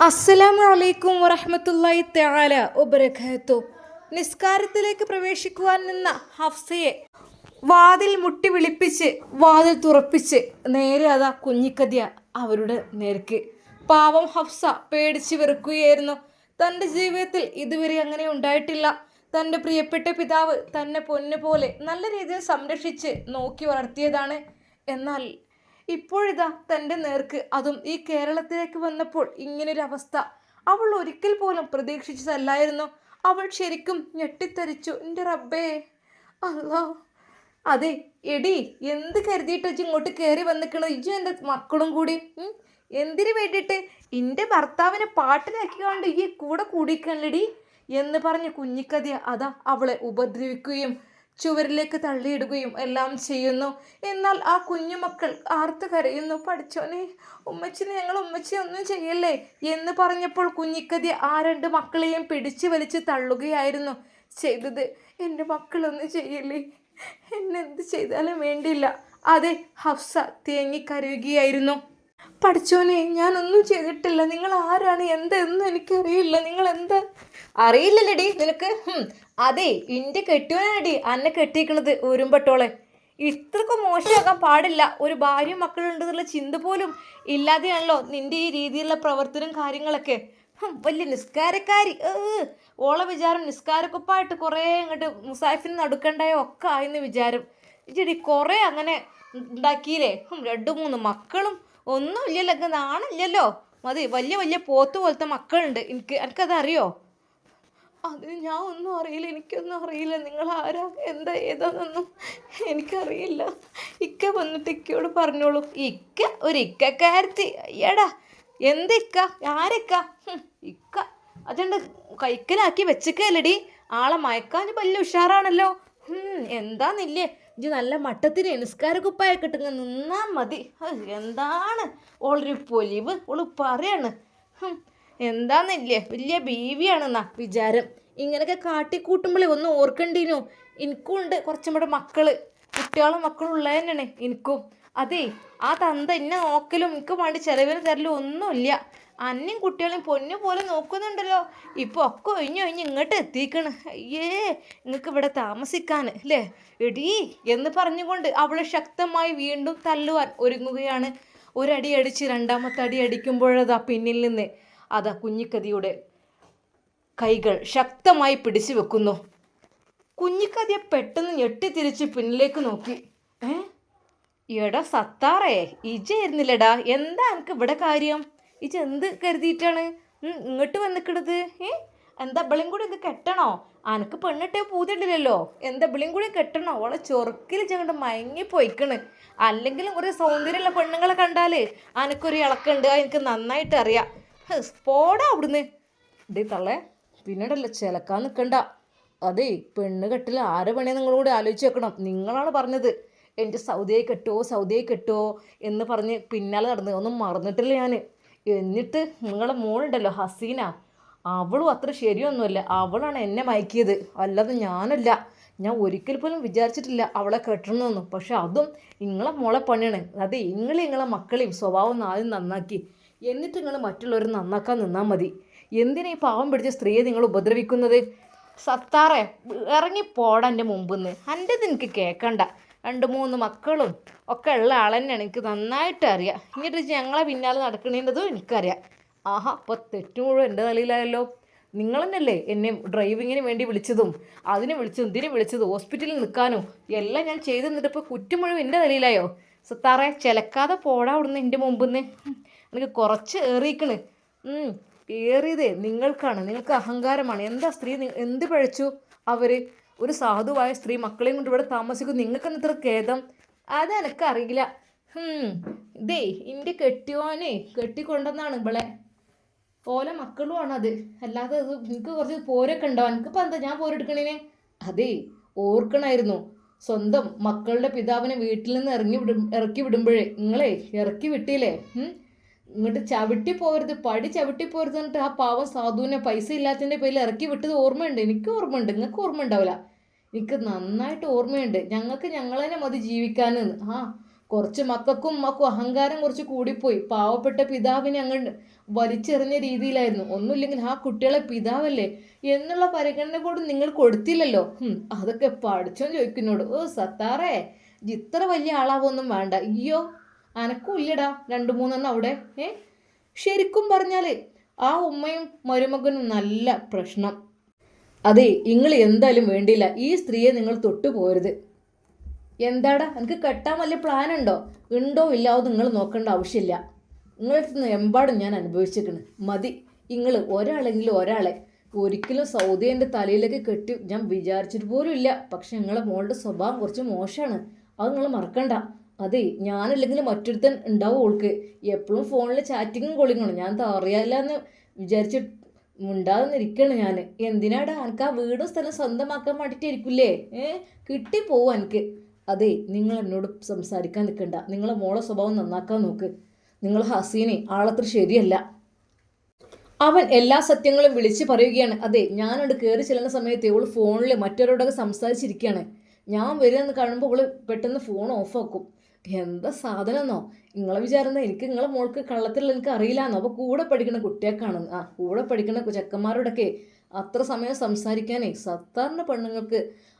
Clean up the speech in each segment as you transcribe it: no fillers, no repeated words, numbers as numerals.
അസ്സലാമു അലൈക്കും വറഹ്മത്തുള്ളാഹി തആല വബറകാതുഹു. നിസ്കാരത്തിലേക്ക് പ്രവേശിക്കുവാൻ നിന്ന ഹഫ്സയെ വാതിൽ മുട്ടി വിളിപ്പിച്ച് വാതിൽ തുറപ്പിച്ച് നേരെ അതാ കുഞ്ഞിക്കതിയ അവരുടെ നേർക്ക്. പാവം ഹഫ്സ പേടിച്ച് വിറക്കുകയായിരുന്നു. തൻ്റെ ജീവിതത്തിൽ ഇതുവരെ അങ്ങനെ ഉണ്ടായിട്ടില്ല. തൻ്റെ പ്രിയപ്പെട്ട പിതാവ് തന്നെ പൊന്നുപോലെ നല്ല രീതിയിൽ സംരക്ഷിച്ച് നോക്കി വളർത്തിയതാണ്. എന്നാൽ ഇപ്പോഴിതാ തൻ്റെ നേർക്ക്, അതും ഈ കേരളത്തിലേക്ക് വന്നപ്പോൾ ഇങ്ങനൊരവസ്ഥ അവൾ ഒരിക്കൽ പോലും പ്രതീക്ഷിച്ചതല്ലായിരുന്നു. അവൾ ശരിക്കും ഞെട്ടിത്തരിച്ചു. എൻ്റെ റബ്ബേ, അല്ലാ. അതെ എടി, എന്ത് കരുതിയിട്ട് ഇങ്ങോട്ട് കയറി വന്നിക്കണോ ഇജ്ജും എൻ്റെ മക്കളും കൂടി? എന്തിനു വേണ്ടിയിട്ട്? എൻ്റെ ഭർത്താവിനെ പാട്ടിലാക്കിക്കൊണ്ട് ഈ കൂടെ കൂടിക്കല്ലടി എന്ന് പറഞ്ഞ് കുഞ്ഞിക്കതിയ അതാ അവളെ ഉപദ്രവിക്കുകയും ചുവരിലേക്ക് തള്ളിയിടുകയും എല്ലാം ചെയ്യുന്നു. എന്നാൽ ആ കുഞ്ഞുമക്കൾ ആർത്ത് കരയുന്നു. പഠിച്ചോനെ, ഉമ്മച്ചിനെ ഞങ്ങൾ ഉമ്മച്ചി ഒന്നും ചെയ്യല്ലേ എന്ന് പറഞ്ഞപ്പോൾ കുഞ്ഞിക്കതി ആ രണ്ട് മക്കളെയും പിടിച്ചു വലിച്ച് തള്ളുകയായിരുന്നു ചെയ്തത്. എൻ്റെ മക്കളൊന്നും ചെയ്യല്ലേ, എന്നെന്ത് ചെയ്താലും വേണ്ടില്ല. അതെ, ഹഫ്സ തേങ്ങിക്കരയുകയായിരുന്നു. പഠിച്ചോനെ, ഞാനൊന്നും ചെയ്തിട്ടില്ല, നിങ്ങൾ ആരാണ് എന്തെന്നും എനിക്കറിയില്ല. നിങ്ങൾ എന്താ അറിയില്ലല്ലേടി നിനക്ക്? അതെ, ഇൻ്റെ കെട്ടിയോനടി അന്നെ കെട്ടിയിരിക്കണത് ഉരുമ്പട്ടോളെ. ഇത്രക്കും മോശമാകാൻ പാടില്ല. ഒരു ഭാര്യയും മക്കളുണ്ടെന്നുള്ള ചിന്ത പോലും ഇല്ലാതെയാണല്ലോ നിൻ്റെ ഈ രീതിയിലുള്ള പ്രവർത്തനം കാര്യങ്ങളൊക്കെ. വലിയ നിസ്കാരക്കാരി. ഓളെ വിചാരം നിസ്കാരക്കുപ്പായിട്ട് കുറേ ഇങ്ങോട്ട് മുസാഫിന് നടുക്കണ്ടായോ ഒക്കെ ആയെന്ന് വിചാരം. ഇച്ചടി കുറേ അങ്ങനെ ഉണ്ടാക്കിയില്ലേ. 2-3 മക്കളും ഒന്നും ഇല്ലല്ലോ, നാണില്ലല്ലോ. മതി, വലിയ വലിയ പോത്ത് പോലത്തെ മക്കളുണ്ട് എനിക്കതറിയോ? അത് ഞാൻ ഒന്നും അറിയില്ല, എനിക്കൊന്നും അറിയില്ല. നിങ്ങൾ ആരാ എന്താ ഏതാണെന്നൊന്നും എനിക്കറിയില്ല. ഇക്ക വന്നിട്ട് ഇക്കയോട് പറഞ്ഞോളൂ. ഇക്ക ഒരു ഇക്കക്കാരത്തി. അയ്യടാ, എന്തിക്ക? ആരിക്ക? ഇക്ക അതുകൊണ്ട് കൈക്കലാക്കി വെച്ചേക്കല്ലടി. ആളെ മയക്കാൻ വലിയ ഉഷാറാണല്ലോ. എന്താന്നില്ലേ, ഇജ്ജ് നല്ല മട്ടത്തിന് നിസ്കാരക്കുപ്പായൊക്കെ ഇട്ട് നിന്നാ മതി. എന്താണ് ഓളൊരു പൊലിവ്, ഓള് പറയാണ്. എന്താന്നില്ലേ, വലിയ ബീവിയാണെന്നാ വിചാരം. ഇങ്ങനെയൊക്കെ കാട്ടിക്കൂട്ടുമ്പോഴേ ഒന്ന് ഓർക്കണ്ടീനു. എനിക്കും ഉണ്ട് കുറച്ചും കൂടെ കുട്ടികളും മക്കളും ഉള്ളത് തന്നെയാണ് എനിക്കും. അതെ, ആ തന്ത എന്നെ നോക്കലും എനിക്ക് വേണ്ടി ചിലവിന് തരലും ഒന്നുമില്ല. അന്നയും കുട്ടികളെയും പൊന്നു പോലെ നോക്കുന്നുണ്ടല്ലോ. ഇപ്പോൾ ഒക്കെ ഒഴിഞ്ഞ് ഇങ്ങോട്ട് എത്തിക്കണ്. അയ്യേ, നിങ്ങൾക്ക് ഇവിടെ താമസിക്കാൻ അല്ലേ എടീ എന്ന് പറഞ്ഞുകൊണ്ട് അവളെ ശക്തമായി വീണ്ടും തല്ലുവാൻ ഒരുങ്ങുകയാണ്. ഒരടി അടിച്ച് രണ്ടാമത്തെ അടി അടിക്കുമ്പോഴതാ പിന്നിൽ നിന്ന് അതാ കുഞ്ഞിക്കതിയുടെ കൈകൾ ശക്തമായി പിടിച്ചു വെക്കുന്നു. കുഞ്ഞിക്കതിയെ പെട്ടെന്ന് ഞെട്ടിത്തിരിച്ച് പിന്നിലേക്ക് നോക്കി. എടാ സത്താറേ, ഇജയായിരുന്നില്ലടാ. എന്താ എനിക്ക് ഇവിടെ കാര്യം? ഇജ എന്ത് കരുതിയിട്ടാണ് ഇങ്ങോട്ട് വന്നിക്കണത്? എന്താ ബളിയും കൂടി ഇത് കെട്ടണോ? അനക്ക് പെണ്ണിട്ടേ പൂതിട്ടില്ലല്ലോ. എന്താ ബളിയും കൂടി കെട്ടണോ? അവളെ ചൊറുക്കിൽ ചെങ്ങോട്ട് മയങ്ങിപ്പോയിക്കണ്. അല്ലെങ്കിലും ഒരു സൗന്ദര്യമുള്ള പെണ്ണുങ്ങളെ കണ്ടാൽ അനക്കൊരു ഇളക്കുണ്ട്, എനിക്ക് നന്നായിട്ട് അറിയാം. പോടാ അവിടുന്ന്. ഇതേ തള്ളേ, പിന്നീടല്ല ചിലക്കാൻ നിൽക്കണ്ട. അതേ, പെണ്ണ് കെട്ടിൽ ആരെ പണിയാണ് നിങ്ങളും കൂടി ആലോചിച്ച് വെക്കണം. നിങ്ങളാണ് പറഞ്ഞത് എൻ്റെ സൗദിയെ കെട്ടുമോ എന്ന് പറഞ്ഞ് പിന്നാലെ നടന്ന് ഒന്നും മറന്നിട്ടില്ല ഞാൻ. എന്നിട്ട് നിങ്ങളെ മോളുണ്ടല്ലോ ഹസീന, അവളും അത്ര ശരിയൊന്നുമല്ല. അവളാണ് എന്നെ മയക്കിയത്, അല്ലാതെ ഞാനല്ല. ഞാൻ ഒരിക്കൽ പോലും വിചാരിച്ചിട്ടില്ല അവളെ കെട്ടണമെന്നൊന്നും. പക്ഷെ അതും നിങ്ങളെ മോളെ പണിയാണ്. അതെ, നിങ്ങളെ മക്കളെയും സ്വഭാവം ആദ്യം നന്നാക്കി, എന്നിട്ട് നിങ്ങൾ മറ്റുള്ളവരെ നന്നാക്കാൻ നിന്നാൽ മതി. എന്തിനാ ഈ പാവം പിടിച്ച സ്ത്രീയെ നിങ്ങൾ ഉപദ്രവിക്കുന്നത്? സത്താറെ, ഇറങ്ങിപ്പോടാ എൻ്റെ മുമ്പിൽ നിന്ന്. എൻ്റെ എനിക്ക് കേൾക്കണ്ട. 2-3 മക്കളും ഒക്കെ ഉള്ള ആളെന്നെയാണ്, എനിക്ക് നന്നായിട്ട് അറിയാം. എന്നിട്ട് ഞങ്ങളെ പിന്നാലെ നടക്കണേണ്ടതും എനിക്കറിയാം. ആഹാ, അപ്പോൾ തെറ്റു മുഴുവൻ എൻ്റെ തലയിലായല്ലോ. നിങ്ങൾ തന്നെയല്ലേ എന്നെ ഡ്രൈവിങ്ങിന് വേണ്ടി വിളിച്ചതും ഇതിന് വിളിച്ചതും ഹോസ്പിറ്റലിൽ നിൽക്കാനും എല്ലാം ഞാൻ ചെയ്തു നിന്നിട്ട് ഇപ്പോൾ കുറ്റം മുഴുവൻ എൻ്റെ തലയിലായോ? സത്താറെ, ചിലക്കാതെ പോടാ അവിടുന്ന് എൻ്റെ മുമ്പിൽ നിന്ന്. എനിക്ക് കുറച്ച് ഏറിയിക്കണ്. ഏറിയതേ നിങ്ങൾക്കാണ്, നിങ്ങൾക്ക് അഹങ്കാരമാണ്. എന്താ സ്ത്രീ എന്ത് പഴച്ചു? അവർ ഒരു സാധുവായ സ്ത്രീ മക്കളെയും കൊണ്ട് ഇവിടെ താമസിക്കും. നിങ്ങൾക്കെന്ന് ഇത്ര ഖേദം? അതെനക്കറിയില്ല. ഇതേ എൻ്റെ കെട്ടിയോനെ കെട്ടിക്കൊണ്ടെന്നാണ് ഇവിടെ ഓല മക്കളുമാണത്. അല്ലാതെ അത് എനിക്ക് കുറച്ച് പോരൊക്കെ ഉണ്ടാവും. എനിക്കിപ്പോൾ എന്താ ഞാൻ പോരെടുക്കണേനെ? അതേ, ഓർക്കണമായിരുന്നു. സ്വന്തം മക്കളുടെ പിതാവിനെ വീട്ടിൽ നിന്ന് ഇറക്കി വിടുമ്പോഴേ നിങ്ങളെ ഇറക്കി വിട്ടില്ലേ? ഇങ്ങോട്ട് ചവിട്ടി പോകരുത്, പടി ചവിട്ടി പോകരുത് എന്നിട്ട് ആ പാവം സാധുവിനെ പൈസ ഇല്ലാത്തതിൻ്റെ പേരിൽ ഇറക്കി വിട്ടത് ഓർമ്മയുണ്ട്. എനിക്ക് ഓർമ്മയുണ്ട്, നിങ്ങൾക്ക് ഓർമ്മ ഉണ്ടാവില്ല. എനിക്ക് നന്നായിട്ട് ഓർമ്മയുണ്ട്. ഞങ്ങൾക്ക് ഞങ്ങളെ മതി ജീവിക്കാനെന്ന്. കുറച്ച് മക്കൾക്കും ഉമ്മക്കും അഹങ്കാരം കുറച്ച് കൂടിപ്പോയി. പാവപ്പെട്ട പിതാവിനെ അങ്ങ് വലിച്ചെറിഞ്ഞ രീതിയിലായിരുന്നു. ഒന്നുമില്ലെങ്കിൽ ആ കുട്ടികളെ പിതാവല്ലേ എന്നുള്ള പരിഗണന കൂടി നിങ്ങൾ കൊടുത്തില്ലല്ലോ. അതൊക്കെ പഠിച്ചോൻ ചോദിക്കുന്നോട്. ഓ സത്താറേ, ഇത്ര വലിയ ആളാവൊന്നും വേണ്ട. അയ്യോ അനക്കും ഇല്ലടാ 2-3 അവിടെ. ശരിക്കും പറഞ്ഞാൽ ആ ഉമ്മയും മരുമകനും നല്ല പ്രശ്നം. അതെ, നിങ്ങൾ എന്തായാലും വേണ്ടിയില്ല, ഈ സ്ത്രീയെ നിങ്ങൾ തൊട്ടു പോരുത്. എന്താടാ എനിക്ക് കെട്ടാൻ വലിയ പ്ലാൻ ഉണ്ടോ? ഉണ്ടോ ഇല്ലാവോ നിങ്ങൾ നോക്കേണ്ട ആവശ്യമില്ല. നിങ്ങളടുത്ത് എമ്പാടും ഞാൻ അനുഭവിച്ചിരിക്കണ്. മതി. നിങ്ങൾ ഒരാളെങ്കിലും ഒരാളെ ഒരിക്കലും സൗദിൻ്റെ തലയിലേക്ക് കെട്ടി ഞാൻ വിചാരിച്ചിട്ട് പോലും ഇല്ല. പക്ഷെ നിങ്ങളെ മോളുടെ സ്വഭാവം കുറച്ച് മോശമാണ്, അത് നിങ്ങൾ മറക്കണ്ട. അതെ, ഞാനല്ലെങ്കിൽ മറ്റൊരുത്തൻ ഉണ്ടാവും ഓൾക്ക്. എപ്പോഴും ഫോണിൽ ചാറ്റിങ്ങും കൊള്ളിക്കണം. ഞാൻ അറിയാല്ലെന്ന് വിചാരിച്ചിട്ട് ഉണ്ടാകുന്നിരിക്കണം ഞാൻ. എന്തിനാടാ എനിക്ക് ആ വീടും സ്ഥലം സ്വന്തമാക്കാൻ വേണ്ടിയിട്ടായിരിക്കില്ലേ? കിട്ടിപ്പോവും എനിക്ക്. അതെ, നിങ്ങൾ എന്നോട് സംസാരിക്കാൻ നിൽക്കണ്ട. നിങ്ങളെ മോളെ സ്വഭാവം നന്നാക്കാൻ നോക്ക്. നിങ്ങൾ ഹസീനെ ആളത്ര ശരിയല്ല. അവൻ എല്ലാ സത്യങ്ങളും വിളിച്ച് പറയുകയാണ്. അതെ, ഞാനോട് കയറി ചെല്ലുന്ന സമയത്ത് ഇവള് ഫോണിൽ മറ്റവരോടൊക്കെ സംസാരിച്ചിരിക്കുകയാണ്. ഞാൻ വരുമെന്ന് കാണുമ്പോൾ ഇവള് പെട്ടെന്ന് ഫോൺ ഓഫാക്കും. എന്താ സാധനമെന്നോ? നിങ്ങളെ വിചാരം എനിക്ക് നിങ്ങളെ മോൾക്ക് കള്ളത്തിലുള്ള എനിക്ക് അറിയില്ലാന്നോ? അപ്പോൾ കൂടെ പഠിക്കുന്ന കുട്ടിയൊക്കെയാണ്. കൂടെ പഠിക്കുന്ന ചെക്കന്മാരോടൊക്കെ അത്ര സമയം സംസാരിക്കാനേ സത്താറിൻ്റെ പെണ്ണുങ്ങൾക്ക്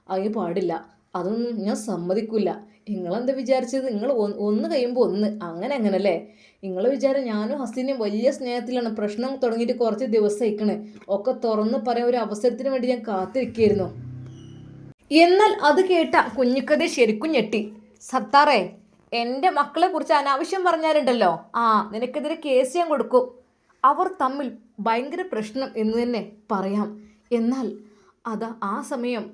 അതിന് പാടില്ല. അതൊന്നും ഞാൻ സമ്മതിക്കില്ല. നിങ്ങളെന്താ വിചാരിച്ചത്? നിങ്ങൾ ഒന്ന് കഴിയുമ്പോൾ ഒന്ന് അങ്ങനെയല്ലേ? നിങ്ങളെ വിചാരം ഞാനും ഹസീനും വലിയ സ്നേഹത്തിലാണ്. പ്രശ്നം തുടങ്ങിയിട്ട് കുറച്ച് ദിവസം അയക്കണേ. ഒക്കെ തുറന്ന് പറയാൻ ഒരു അവസരത്തിന് വേണ്ടി ഞാൻ കാത്തിരിക്കുകയായിരുന്നു. എന്നാൽ അത് കേട്ട കുഞ്ഞിക്കഥ ശരിക്കും ഞെട്ടി. സത്താറേ, എൻ്റെ മക്കളെ കുറിച്ച് അനാവശ്യം പറഞ്ഞാലുണ്ടല്ലോ, നിനക്കെതിരെ കേസ് ഞാൻ കൊടുക്കും. അവർ തമ്മിൽ ഭയങ്കര പ്രശ്നം എന്ന് തന്നെ പറയാം. എന്നാൽ അതാ ആ സമയം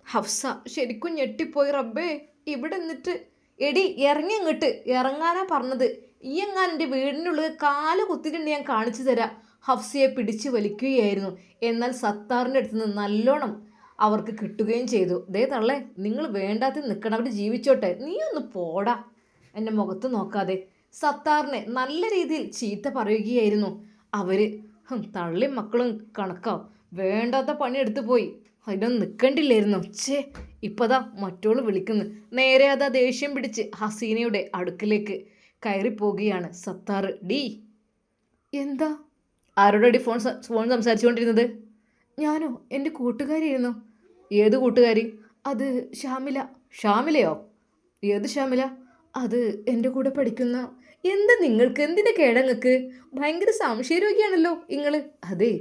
ഹഫ്സ ശരിക്കും ഞെട്ടിപ്പോയി. റബ്ബേ, ഇവിടെ നിന്നിട്ട് എടി ഇറങ്ങി ഇങ്ങോട്ട് ഇറങ്ങാനാ പറഞ്ഞത്. ഈ എങ്ങാൻ എൻ്റെ വീടിനുള്ളിൽ കാല് കുത്തിയിട്ടുണ്ട്, ഞാൻ കാണിച്ചു തരാം. ഹഫ്സയെ പിടിച്ച് വലിക്കുകയായിരുന്നു. എന്നാൽ സത്താറിൻ്റെ അടുത്ത് നിന്ന് നല്ലോണം അവർക്ക് കിട്ടുകയും ചെയ്തു. ദേ തള്ളേ, നിങ്ങൾ വേണ്ടാത്ത നിൽക്കണം, അവർ ജീവിച്ചോട്ടെ, നീ ഒന്ന് പോടാ. എൻ്റെ മുഖത്ത് നോക്കാതെ സത്താറിനെ നല്ല രീതിയിൽ ചീത്ത പറയുകയായിരുന്നു അവർ. തള്ളി മക്കളും കണക്കാവും, വേണ്ടാത്ത പണിയെടുത്ത് പോയി, അതിനൊന്നും നിൽക്കണ്ടില്ലായിരുന്നു. ഇപ്പതാ മറ്റോള് വിളിക്കുന്നു. നേരെ അതാ ദേഷ്യം പിടിച്ച് ഹസീനയുടെ അടുക്കിലേക്ക് കയറിപ്പോകുകയാണ് സത്താർ. ഡി എന്താ? ആരോടടി ഫോൺ സംസാരിച്ചുകൊണ്ടിരുന്നത്? ഞാനോ? എൻ്റെ കൂട്ടുകാരിയായിരുന്നു. ഏത് കൂട്ടുകാരി? അത് ഷാമില. ഷാമിലയോ? ഏത് ഷാമില? അത് എൻ്റെ കൂടെ പഠിക്കുന്ന. എന്താ നിങ്ങൾക്ക് എന്തിൻ്റെ കേടങ്ങൾക്ക്? ഭയങ്കര സംശയരോഗിയാണല്ലോ നിങ്ങൾ. അതെ,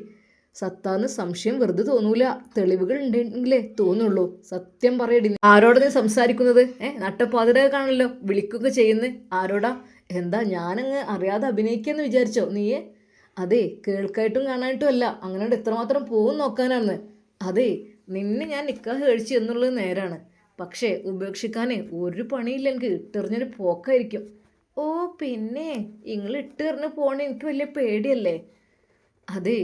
സത്താറിന് സംശയം വെറുതെ തോന്നൂല, തെളിവുകൾ ഉണ്ടെങ്കിലേ തോന്നുള്ളൂ. സത്യം പറയടി, ആരോടാ നീ സംസാരിക്കുന്നത്? നട്ടപ്പാതിരക്കാണല്ലോ വിളിക്കുക ചെയ്യുന്നത്. ആരോടാ? എന്താ ഞാനങ്ങ് അറിയാതെ അഭിനയിക്കാന്ന് വിചാരിച്ചോ നീയെ? അതെ, കേൾക്കായിട്ടും കാണാനായിട്ടും അല്ല, അങ്ങനെ എത്രമാത്രം പോകും നോക്കാനാണ്. അതെ, നിന്നെ ഞാൻ നിക്കാഹ് കഴിച്ചു എന്നുള്ളത് നേരാണ്. പക്ഷേ ഉപേക്ഷിക്കാനേ ഒരു പണിയില്ല, എനിക്ക് ഇട്ടെറിഞ്ഞൊരു പോക്കായിരിക്കും. ഓ പിന്നെ നിങ്ങൾ ഇട്ടെറിഞ്ഞ് പോകണേ എനിക്ക് വലിയ പേടിയല്ലേ? അതെ,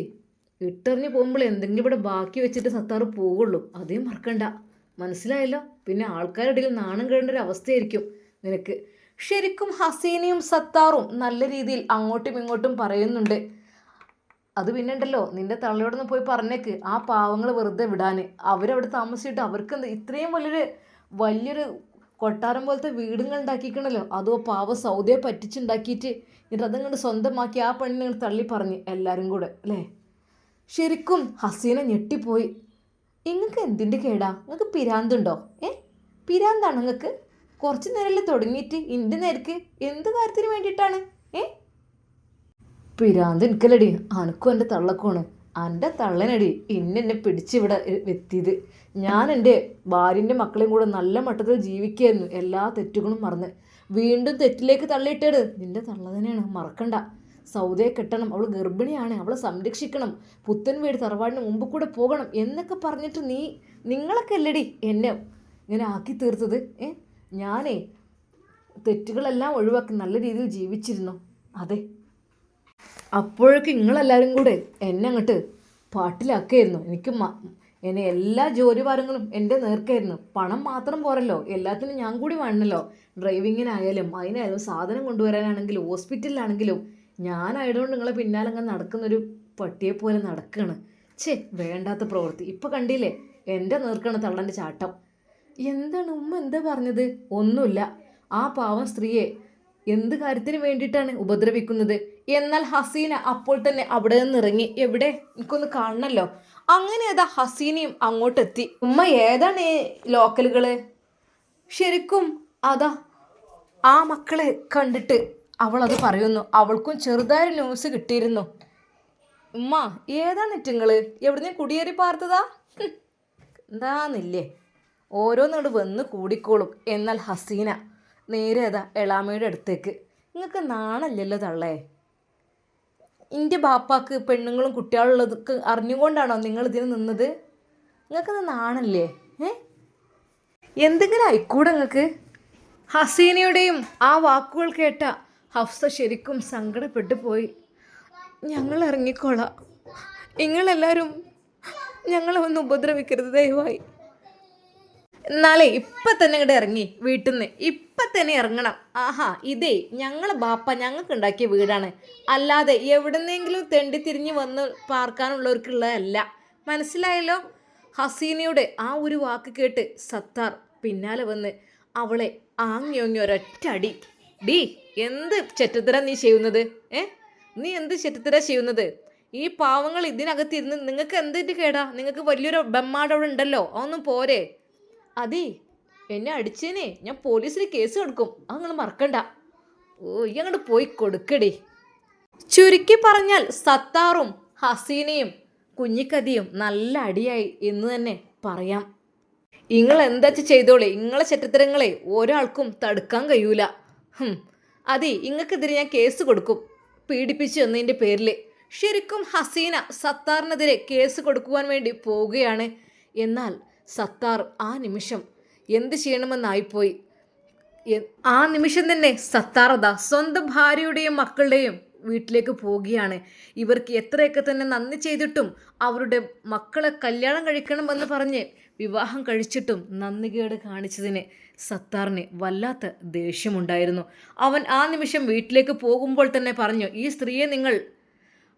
ഇട്ടെറിഞ്ഞ് പോകുമ്പോൾ എന്തെങ്കിലും ഇവിടെ ബാക്കി വെച്ചിട്ട് സത്താറ് പോവുള്ളൂ, അതേ മറക്കണ്ട. മനസ്സിലായല്ലോ? പിന്നെ ആൾക്കാരുടെ ഇടയിൽ നാണം കേടേണ്ട ഒരു അവസ്ഥയായിരിക്കും നിനക്ക്. ശരിക്കും ഹസീനയും സത്താറും നല്ല രീതിയിൽ അങ്ങോട്ടും ഇങ്ങോട്ടും പറയുന്നുണ്ട്. അത് പിന്നെ ഉണ്ടല്ലോ, നിന്റെ തള്ളയോടൊന്ന് പോയി പറഞ്ഞേക്ക് ആ പാവങ്ങൾ വെറുതെ വിടാൻ. അവരവിടെ താമസിച്ചിട്ട് അവർക്ക് ഇത്രയും വലിയൊരു കൊട്ടാരം പോലത്തെ വീടുകൾ ഉണ്ടാക്കിക്കണല്ലോ. അതോ പാവ സൗദിയെ പറ്റിച്ചുണ്ടാക്കിയിട്ട് എന്നിട്ട് അതങ്ങോട്ട് സ്വന്തമാക്കി ആ പെണ്ണിനെ തള്ളി പറഞ്ഞ് എല്ലാവരും കൂടെ അല്ലേ? ശരിക്കും ഹസീന ഞെട്ടിപ്പോയി. നിങ്ങൾക്ക് എന്തിൻ്റെ കേടാ? നിങ്ങൾക്ക് പിരാന്തുണ്ടോ? പിരാന്താണ് നിങ്ങൾക്ക്? കുറച്ച് നേരമല്ലേ തുടങ്ങിയിട്ട് എൻ്റെ നേർക്ക് എന്ത് കാര്യത്തിന് വേണ്ടിയിട്ടാണ്? പിരാന്ത് എനിക്കല്ലടി, അനക്കും എൻ്റെ തള്ളക്കുമാണ്. എൻ്റെ തള്ളനടി എന്നെ പിടിച്ചിവിടെ എത്തിയത്. ഞാൻ എൻ്റെ ഭാര്യൻ്റെ മക്കളെയും കൂടെ നല്ല മട്ടത്തിൽ ജീവിക്കുകയായിരുന്നു, എല്ലാ തെറ്റുകളും മറന്ന്. വീണ്ടും തെറ്റിലേക്ക് തള്ളിയിട്ടത് നിൻ്റെ തള്ള തന്നെയാണ്, മറക്കണ്ട. സൗദയെ കെട്ടണം, അവൾ ഗർഭിണിയാണ്, അവളെ സംരക്ഷിക്കണം, പുത്തൻ വീട് തറവാടിന് മുമ്പ് കൂടെ പോകണം എന്നൊക്കെ പറഞ്ഞിട്ട് നിങ്ങളൊക്കെ അല്ലടി എന്നെ ഇങ്ങനെ ആക്കി തീർത്തത്. ഞാനേ തെറ്റുകളെല്ലാം ഒഴിവാക്കി നല്ല രീതിയിൽ ജീവിച്ചിരുന്നു. അതെ, അപ്പോഴൊക്കെ നിങ്ങളെല്ലാവരും കൂടെ എന്നെ അങ്ങോട്ട് പാട്ടിലാക്കായിരുന്നു. എന്നെ എല്ലാ ജോലിഭാരങ്ങളും എൻ്റെ നേർക്കായിരുന്നു. പണം മാത്രം പോരല്ലോ, എല്ലാത്തിനും ഞാൻ കൂടി വേണമല്ലോ. ഡ്രൈവിങ്ങിനായാലും അതിനായാലും സാധനം കൊണ്ടുവരാനാണെങ്കിലും ഹോസ്പിറ്റലിലാണെങ്കിലും ഞാനായതുകൊണ്ട് നിങ്ങളെ പിന്നാലെ അങ്ങനെ നടക്കുന്നൊരു പട്ടിയെപ്പോലെ നടക്കുകയാണ്. വേണ്ടാത്ത പ്രവൃത്തി. ഇപ്പോൾ കണ്ടില്ലേ എൻ്റെ നേർക്കാണ് തള്ളൻ്റെ ചാട്ടം. എന്താണ് ഉമ്മ എന്താ പറഞ്ഞത്? ഒന്നുമില്ല. ആ പാവം സ്ത്രീയെ എന്ത് കാര്യത്തിന് വേണ്ടിയിട്ടാണ് ഉപദ്രവിക്കുന്നത്? എന്നാൽ ഹസീന അപ്പോൾ തന്നെ അവിടെ നിന്ന് ഇറങ്ങി. എവിടെ, എനിക്കൊന്ന് കാണണല്ലോ. അങ്ങനെ അതാ ഹസീനയും അങ്ങോട്ടെത്തി. ഉമ്മ, ഏതാണ് ഈ ലോക്കലുകള്? ശരിക്കും അതാ ആ മക്കളെ കണ്ടിട്ട് അവൾ അത് പറയുന്നു. അവൾക്കും ചെറുതായൊരു ന്യൂസ് കിട്ടിയിരുന്നു. ഉമ്മ, ഏതാണ് ഇറ്റുങ്ങള്? എവിടുന്ന് കുടിയേറി പാർത്തതാ? എന്താന്നില്ലേ, ഓരോന്നിങ്ങോട്ട് വന്ന് കൂടിക്കോളും. എന്നാൽ ഹസീന നേരെ അതാ എളാമയുടെ അടുത്തേക്ക്. നിങ്ങൾക്ക് നാണല്ലല്ലോ തള്ളേ? എൻ്റെ ബാപ്പാക്ക് പെണ്ണുങ്ങളും കുട്ടികളുള്ളതൊക്കെ അറിഞ്ഞുകൊണ്ടാണോ നിങ്ങൾ ഇതിന് നിന്നത്? നിങ്ങൾക്കത് നാണല്ലേ? എന്തെങ്കിലും ആയിക്കൂടെ നിങ്ങൾക്ക്? ഹസീനയുടെയും ആ വാക്കുകൾ കേട്ട ഹഫ്സ ശരിക്കും സങ്കടപ്പെട്ടു പോയി. ഞങ്ങൾ ഇറങ്ങിക്കോളാം, നിങ്ങളെല്ലാവരും ഞങ്ങളെ ഒന്ന് ഉപദ്രവിക്കരുത് ദയവായി. എന്നാലേ ഇപ്പം തന്നെ ഇങ്ങോട്ട് ഇറങ്ങി, വീട്ടിൽ നിന്ന് ഇപ്പം തന്നെ ഇറങ്ങണം. ആഹാ, ഇതേ ഞങ്ങളെ ബാപ്പ ഞങ്ങൾക്ക് ഉണ്ടാക്കിയ വീടാണ്, അല്ലാതെ എവിടെന്നെങ്കിലും തെണ്ടി തിരിഞ്ഞ് വന്ന് പാർക്കാനുള്ളവർക്കുള്ളതല്ല. മനസ്സിലായല്ലോ? ഹസീനയുടെ ആ ഒരു വാക്ക് കേട്ട് സത്താർ പിന്നാലെ വന്ന് അവളെ ആങ്ങിയൊങ്ങി ഒരൊറ്റ അടി. ഡീ, എന്ത് ചെറ്റത്തര നീ ചെയ്യുന്നത്? നീ എന്ത് ചെറ്റത്തര ചെയ്യുന്നത്? ഈ പാവങ്ങൾ ഇതിനകത്തിരുന്ന് നിങ്ങൾക്ക് എന്തിട്ട് കേടാ? നിങ്ങൾക്ക് വലിയൊരു ബമ്മാട് അവിടെ ഉണ്ടല്ലോ, അതൊന്നും പോരെ? അതേ, എന്നെ അടിച്ചേനെ ഞാൻ പോലീസിൽ കേസ് കൊടുക്കും, അതങ്ങൾ മറക്കണ്ട. ഓ, ഈ അങ്ങോട്ട് പോയി കൊടുക്കടേ. ചുരുക്കി പറഞ്ഞാൽ സത്താറും ഹസീനയും കുഞ്ഞിക്കതിയും നല്ല അടിയായി എന്ന് തന്നെ പറയാം. നിങ്ങൾ എന്താ ചെയ്തോളെ, നിങ്ങളെ ചെറ്റത്തരങ്ങളെ ഒരാൾക്കും തടുക്കാൻ കഴിയൂല. അതേ, ഇങ്ങൾക്കെതിരെ ഞാൻ കേസ് കൊടുക്കും, പീഡിപ്പിച്ചു എന്നതിൻ്റെ പേരിൽ. ശരിക്കും ഹസീന സത്താറിനെതിരെ കേസ് കൊടുക്കുവാൻ വേണ്ടി പോവുകയാണ്. എന്നാൽ സത്താർ ആ നിമിഷം എന്ത് ചെയ്യണമെന്നായിപ്പോയി. ആ നിമിഷം തന്നെ സത്താർ അതാ സ്വന്തം ഭാര്യയുടെയും മക്കളുടെയും വീട്ടിലേക്ക് പോവുകയാണ്. ഇവർക്ക് എത്രയൊക്കെ തന്നെ നന്ദി ചെയ്തിട്ടും അവരുടെ മക്കളെ കല്യാണം കഴിക്കണമെന്ന് പറഞ്ഞ് വിവാഹം കഴിച്ചിട്ടും നന്ദികേട് കാണിച്ചതിന് സത്താറിന് വല്ലാത്ത ദേഷ്യമുണ്ടായിരുന്നു. അവൻ ആ നിമിഷം വീട്ടിലേക്ക് പോകുമ്പോൾ തന്നെ പറഞ്ഞു, ഈ സ്ത്രീയെ നിങ്ങൾ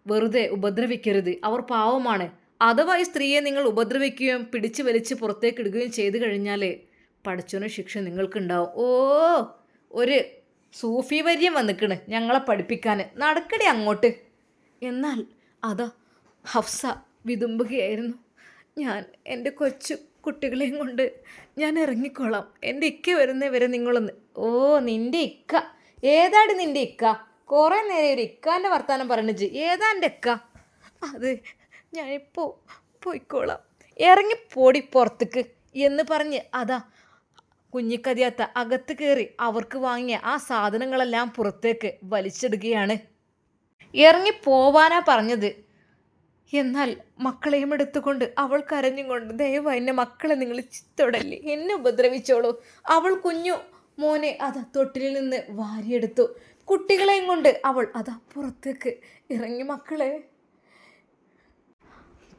വെറുതെ ഉപദ്രവിക്കരുത്, അവർ പാവമാണ്. അഥവാ ഈ സ്ത്രീയെ നിങ്ങൾ ഉപദ്രവിക്കുകയും പിടിച്ചു വലിച്ച് പുറത്തേക്ക് ഇടുകയും ചെയ്തു കഴിഞ്ഞാൽ പടച്ചോന് ശിക്ഷ നിങ്ങൾക്കുണ്ടാവും. ഓ, ഒരു സൂഫി വര്യം വന്നിക്കണ് ഞങ്ങളെ പഠിപ്പിക്കാൻ, നടക്കടി അങ്ങോട്ട്. എന്നാൽ അതാ ഹഫ്സ വിതുമ്പുകയായിരുന്നു. ഞാൻ എൻ്റെ കൊച്ചു കുട്ടികളെയും കൊണ്ട് ഞാൻ ഇറങ്ങിക്കോളാം, എൻ്റെ ഇക്ക വരുന്നവരെ നിങ്ങളൊന്ന്. ഓ, നിൻ്റെ ഇക്ക? ഏതാടി നിൻ്റെ ഇക്ക? കുറേ നേരം ഒരു ഇക്കാൻ്റെ വർത്താനം പറഞ്ഞിച്ച്. ഏതാ എൻ്റെ ഇക്ക? അത് ഞാനിപ്പോൾ പോയിക്കോളാം, ഇറങ്ങിപ്പോടി പുറത്തേക്ക് എന്ന് പറഞ്ഞ് അതാ കുഞ്ഞിക്കതിയാത്ത അകത്ത് കയറി അവർക്ക് വാങ്ങിയ ആ സാധനങ്ങളെല്ലാം പുറത്തേക്ക് വലിച്ചിടുകയാണ്. ഇറങ്ങിപ്പോവാനാ പറഞ്ഞത്. എന്നാൽ മക്കളെയും എടുത്തുകൊണ്ട് അവൾ കരഞ്ഞുകൊണ്ട്, ദയവായി എൻ്റെ മക്കളെ നിങ്ങൾ തൊടല്ലേ, എന്നെ ഉപദ്രവിച്ചോളൂ. അവൾ കുഞ്ഞു മോനെ അതാ തൊട്ടിലിൽ നിന്ന് വാരിയെടുത്തു. കുട്ടികളെയും കൊണ്ട് അവൾ അതാ പുറത്തേക്ക് ഇറങ്ങി. മക്കളെ,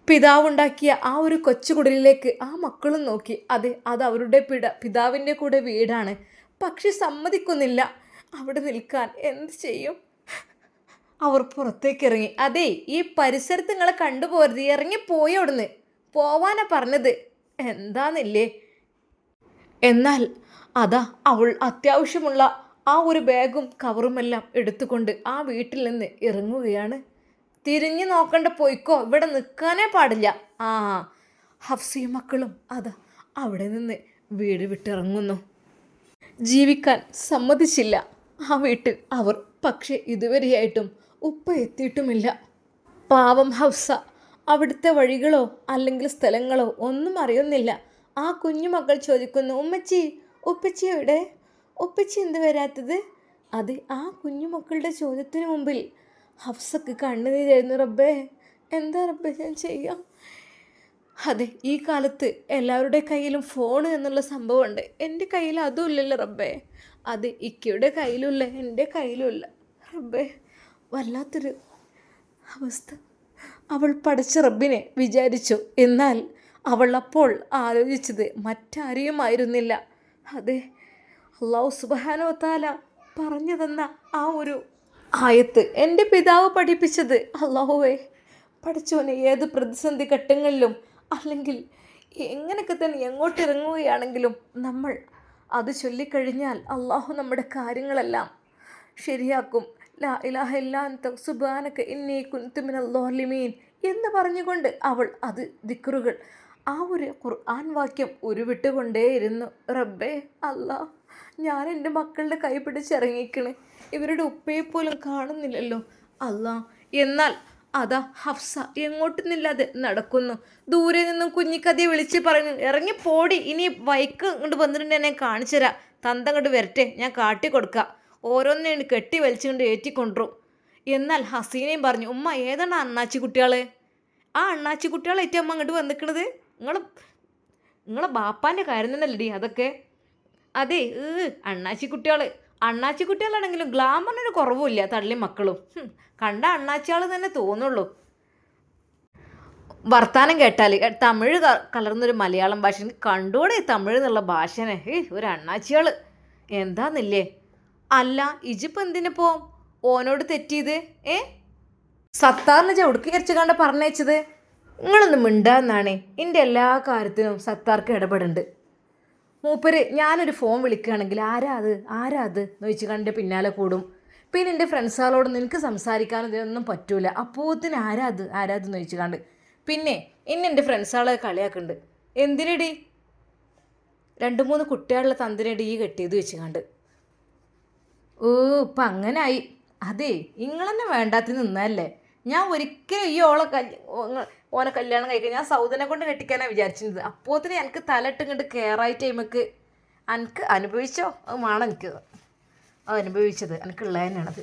പിതാവുണ്ടാക്കിയ ആ ഒരു കൊച്ചുകുടലിലേക്ക് ആ മക്കളും നോക്കി. അതെ, അത് അവരുടെ പിതാവിൻ്റെ കൂടെ വീടാണ്. പക്ഷെ സമ്മതിക്കുന്നില്ല അവിടെ നിൽക്കാൻ. എന്ത് ചെയ്യും? അവർ പുറത്തേക്ക് ഇറങ്ങി. അതെ, ഈ പരിസരത്ത് നിങ്ങളെ കണ്ടുപോരുത്, ഇറങ്ങിപ്പോയി അവിടുന്ന്, പോവാനാ പറഞ്ഞത്, എന്താന്നില്ലേ? എന്നാൽ അതാ അവൾ അത്യാവശ്യമുള്ള ആ ഒരു ബാഗും കവറുമെല്ലാം എടുത്തുകൊണ്ട് ആ വീട്ടിൽ നിന്ന് ഇറങ്ങുകയാണ്. തിരിഞ്ഞു നോക്കണ്ട, പോയിക്കോ, ഇവിടെ നിൽക്കാനേ പാടില്ല. ആ, ഹഫ്സയും മക്കളും അതാ അവിടെ നിന്ന് വീട് വിട്ടിറങ്ങുന്നു. ജീവിക്കാൻ സമ്മതിച്ചില്ല ആ വീട്ടിൽ അവർ. പക്ഷേ ഇതുവരെയായിട്ടും ഉപ്പ എത്തിയിട്ടുമില്ല. പാവം ഹഫ്സ അവിടുത്തെ വഴികളോ അല്ലെങ്കിൽ സ്ഥലങ്ങളോ ഒന്നും അറിയുന്നില്ല. ആ കുഞ്ഞുമക്കൾ ചോദിക്കുന്നു, ഉമ്മച്ചി, ഉപ്പച്ചി എവിടെ? ഉപ്പച്ചി എന്ത് വരാത്തത്? അത് ആ കുഞ്ഞുമക്കളുടെ ചോദ്യത്തിന് മുമ്പിൽ ഹഫ്സക്ക് കണ്ണുനീരായിരുന്നു. റബ്ബേ, എന്താ റബ്ബേ ഞാൻ ചെയ്യാം? അതെ, ഈ കാലത്ത് എല്ലാവരുടെ കയ്യിലും ഫോൺ എന്നുള്ള സംഭവമുണ്ട്. എൻ്റെ കയ്യിൽ അതും ഇല്ലല്ലോ റബ്ബേ. അത് ഇക്കയുടെ കയ്യിലുമില്ല, എൻ്റെ കയ്യിലുമില്ല റബ്ബേ. വല്ലാത്തൊരു അവസ്ഥ. അവൾ പടച്ച റബ്ബിനെ വിചാരിച്ചു. എന്നാൽ അവൾ അപ്പോൾ ആലോചിച്ചത് മറ്റാരെയുമായിരുന്നില്ല. അതെ, അല്ലാഹു സുബ്ഹാനഹു വ തആല പറഞ്ഞു തന്ന ആ ഒരു ആയത്ത് എൻ്റെ പിതാവ് പഠിപ്പിച്ചത്. അല്ലാഹുവേ പഠിച്ചോനെ, ഏത് പ്രതിസന്ധി ഘട്ടങ്ങളിലും അല്ലെങ്കിൽ എങ്ങനെയൊക്കെ തന്നെ എങ്ങോട്ട് ഇറങ്ങുകയാണെങ്കിലും നമ്മൾ അത് ചൊല്ലിക്കഴിഞ്ഞാൽ അള്ളാഹു നമ്മുടെ കാര്യങ്ങളെല്ലാം ശരിയാക്കും. ലാ ഇലാഹ ഇല്ലാ അൻത സുബ്ഹാനക ഇന്നി കുൻതു മിനൽ ളാലിമീൻ എന്ന് പറഞ്ഞുകൊണ്ട് അവൾ അത് ദിക്റുകൾ ആ ഒരു ഖുർആൻ വാക്യം ഉരുവിട്ടുകൊണ്ടേയിരുന്നു. റബ്ബേ അല്ലാ, ഞാൻ എൻ്റെ മക്കളുടെ കൈ പിടിച്ചിറങ്ങിക്കണേ, ഇവരുടെ ഉപ്പയെ പോലും കാണുന്നില്ലല്ലോ അല്ലാ. എന്നാൽ അതാ ഹഫ്സ എങ്ങോട്ടുന്നില്ലാതെ നടക്കുന്നു. ദൂരെ നിന്നും കുഞ്ഞിക്കതിയെ വിളിച്ച് പറഞ്ഞു, ഇറങ്ങി പോടി, ഇനി ബൈക്ക് ഇങ്ങോട്ട് വന്നിട്ടുണ്ട് എന്നെ കാണിച്ചു തരാം, തന്ത ഇങ്ങോട്ട് വരട്ടെ, ഞാൻ കാട്ടിക്കൊടുക്കാം, ഓരോന്നിനും കെട്ടി വലിച്ചുകൊണ്ട് ഏറ്റിക്കൊണ്ടും. എന്നാൽ ഹസീനയും പറഞ്ഞു, ഉമ്മ ഏതാണ് അണ്ണാച്ചി കുട്ടികൾ? ആ അണ്ണാച്ചി കുട്ടികളായിട്ട് അമ്മ അങ്ങോട്ട് വന്നിക്കണത് നിങ്ങളെ ബാപ്പാൻ്റെ കാര്യം തന്നെയല്ലടി അതൊക്കെ. അതെ അണ്ണാച്ചി കുട്ടികളാണെങ്കിലും ഗ്ലാമറിനൊരു കുറവുമില്ല തള്ളി മക്കളും. കണ്ട അണ്ണാച്ചിയാൾ തന്നെ തോന്നുള്ളൂ. വർത്താനം കേട്ടാൽ തമിഴ് കലർന്നൊരു മലയാളം ഭാഷ. കണ്ടൂടെ തമിഴ് എന്നുള്ള ഭാഷനെ. ഒരു അണ്ണാച്ചിയാൾ എന്താന്നില്ലേ. അല്ല ഇജിപ്പോൾ എന്തിനിപ്പോ ഓനോട് തെറ്റിയത്? സത്താറിന് ചവിടുക്കി അരച്ച് കണ്ട് പറഞ്ഞയച്ചത്? നിങ്ങളൊന്നും മിണ്ടാന്നാണ്. എൻ്റെ എല്ലാ കാര്യത്തിനും സത്താർക്ക് ഇടപെടുന്നുണ്ട്. മൂപ്പര് ഞാനൊരു ഫോൺ വിളിക്കുകയാണെങ്കിൽ ആരാ അത് നോയിച്ച് കണ്ട് പിന്നാലെ കൂടും. പിന്നെ എൻ്റെ ഫ്രണ്ട്സുകളോടൊന്നും എനിക്ക് സംസാരിക്കാനും ഇതിനൊന്നും പറ്റൂല. അപ്പോത്തിന് ആരാത് നോയിച്ച് കണ്ട് പിന്നെ എൻ്റെ ഫ്രണ്ട്സുകളെ കളിയാക്കുന്നുണ്ട്. എന്തിനടി 2-3 കുട്ടികളുടെ തന്തിനടി ഈ കെട്ടിയത് വെച്ച് കണ്ട്. ഇപ്പം അങ്ങനായി. അതെ നിങ്ങളെന്നെ വേണ്ടാത്തി നിന്നല്ലേ. ഞാൻ ഒരിക്കലും ഈ ഓനെ കല്യാണം കഴിക്കാൻ ഞാൻ സൗദനെ കൊണ്ട് കെട്ടിക്കാനാണ് വിചാരിച്ചിരുന്നത്. അപ്പോത്തിന് എനിക്ക് തലയിട്ട് ഇങ്ങോട്ട് കെയറായി ടൈമക്ക് എനിക്ക് അനുഭവിച്ചോ അത് വേണം. എനിക്ക് അത് അനുഭവിച്ചത് എനിക്കുള്ള തന്നെയാണത്.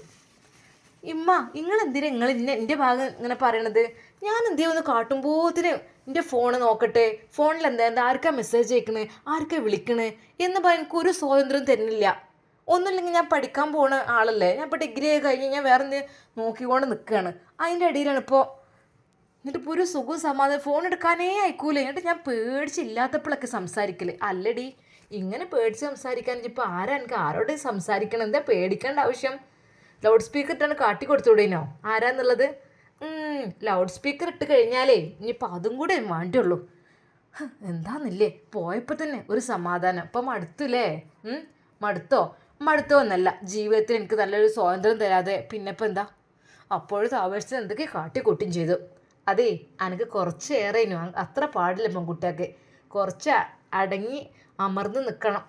ഇമ്മ നിങ്ങളെന്തിനാ എൻ്റെ ഭാഗം ഇങ്ങനെ പറയണത്? ഞാൻ എന്തെങ്കിലും കാട്ടുമ്പോത്തിന് എൻ്റെ ഫോണ് നോക്കട്ടെ, ഫോണിൽ എന്താ ആർക്കാ മെസ്സേജ് അയക്കണേ, ആർക്കാ വിളിക്കണേ എന്ന് പറയാൻ എനിക്കൊരു സ്വാതന്ത്ര്യം തരുന്നില്ല. ഒന്നുമില്ലെങ്കിൽ ഞാൻ പഠിക്കാൻ പോകുന്ന ആളല്ലേ, ഞാൻ ഇപ്പോൾ ഡിഗ്രി കഴിഞ്ഞ് ഞാൻ വേറെ എന്തെങ്കിലും നോക്കിക്കൊണ്ട് നിൽക്കുകയാണ്. അതിൻ്റെ ഇടയിലാണ് എന്നിട്ടിപ്പോൾ ഒരു സുഖവും സമാധാനം ഫോൺ എടുക്കാനേ അയക്കൂലേ. എന്നിട്ട് ഞാൻ പേടിച്ചില്ലാത്തപ്പോഴൊക്കെ സംസാരിക്കല്. അല്ലടി ഇങ്ങനെ പേടിച്ച് സംസാരിക്കാൻ ഇപ്പോൾ എനിക്ക് ആരോട് സംസാരിക്കണം? എന്താ പേടിക്കേണ്ട ആവശ്യം? ലൗഡ് സ്പീക്കർ ഇട്ടാണ് കാട്ടി കൊടുത്തുവിടേനോ ആരാന്നുള്ളത്? ലൗഡ് സ്പീക്കർ ഇട്ട് കഴിഞ്ഞാലേ ഇനിയിപ്പോൾ അതും കൂടെ വേണ്ടിയുള്ളൂ. എന്താന്നില്ലേ പോയപ്പോൾ തന്നെ ഒരു സമാധാനം. ഇപ്പം മടുത്തില്ലേ? മടുത്തോ എന്നല്ല, ജീവിതത്തിൽ എനിക്ക് നല്ലൊരു സ്വാതന്ത്ര്യം തരാതെ പിന്നെ ഇപ്പം എന്താ അപ്പോഴത്തെ ആവേശത്തിൽ എന്തൊക്കെ കാട്ടിക്കൊട്ടും ചെയ്തു. അതേ എനിക്ക് കുറച്ചേറെ അത്ര പാടില്ല പെൺകുട്ടിയൊക്കെ. കുറച്ച് അടങ്ങി അമർന്ന് നിൽക്കണം.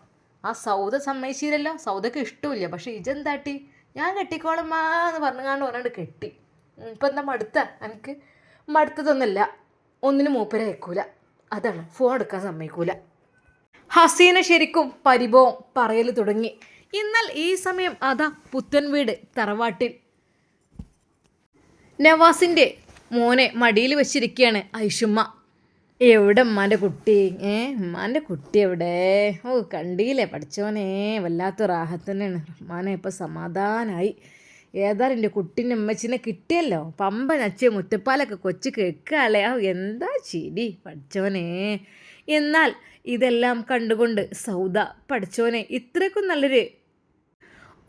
ആ സൗദ സമ്മതിച്ചില്ലല്ലോ, സൗദക്ക് ഇഷ്ടമില്ല. പക്ഷേ ഇജെന്താട്ടി ഞാൻ കെട്ടിക്കോളമ്മാ എന്ന് പറഞ്ഞാണ്ട് കെട്ടി. ഇപ്പം എന്താ എനിക്ക് മടുത്തതൊന്നുമല്ല. ഒന്നിനും മൂപ്പരെ അയക്കൂല, അതാണ് ഫോൺ എടുക്കാൻ സമ്മതിക്കൂല. ഹസീന ശരിക്കും പരിഭവം പറയൽ തുടങ്ങി. എന്നാൽ ഈ സമയം അതാ പുത്തൻ വീട് തറവാട്ടിൽ നവാസിൻ്റെ മോനെ മടിയിൽ വെച്ചിരിക്കുകയാണ് ഐഷുമ്മ. എവിടെ ഉമ്മാൻ്റെ കുട്ടി? ഉമ്മാൻ്റെ കുട്ടി എവിടെ? കണ്ടില്ലേ പഠിച്ചോനെ, വല്ലാത്ത റാഹത്ത് തന്നെയാണ്. റഹ്മാനെ ഇപ്പം സമാധാനമായി. ഏതായാലും എൻ്റെ കുട്ടീൻ്റെ ഉമ്മച്ചിനെ കിട്ടിയല്ലോ. പമ്പ നച്ച് മുറ്റപ്പാലൊക്കെ കൊച്ചു കേൾക്കാളെ. എന്താ ചിരി പഠിച്ചോനെ. എന്നാൽ ഇതെല്ലാം കണ്ടുകൊണ്ട് സൗദ പഠിച്ചോനെ ഇത്രയ്ക്കും നല്ലൊരു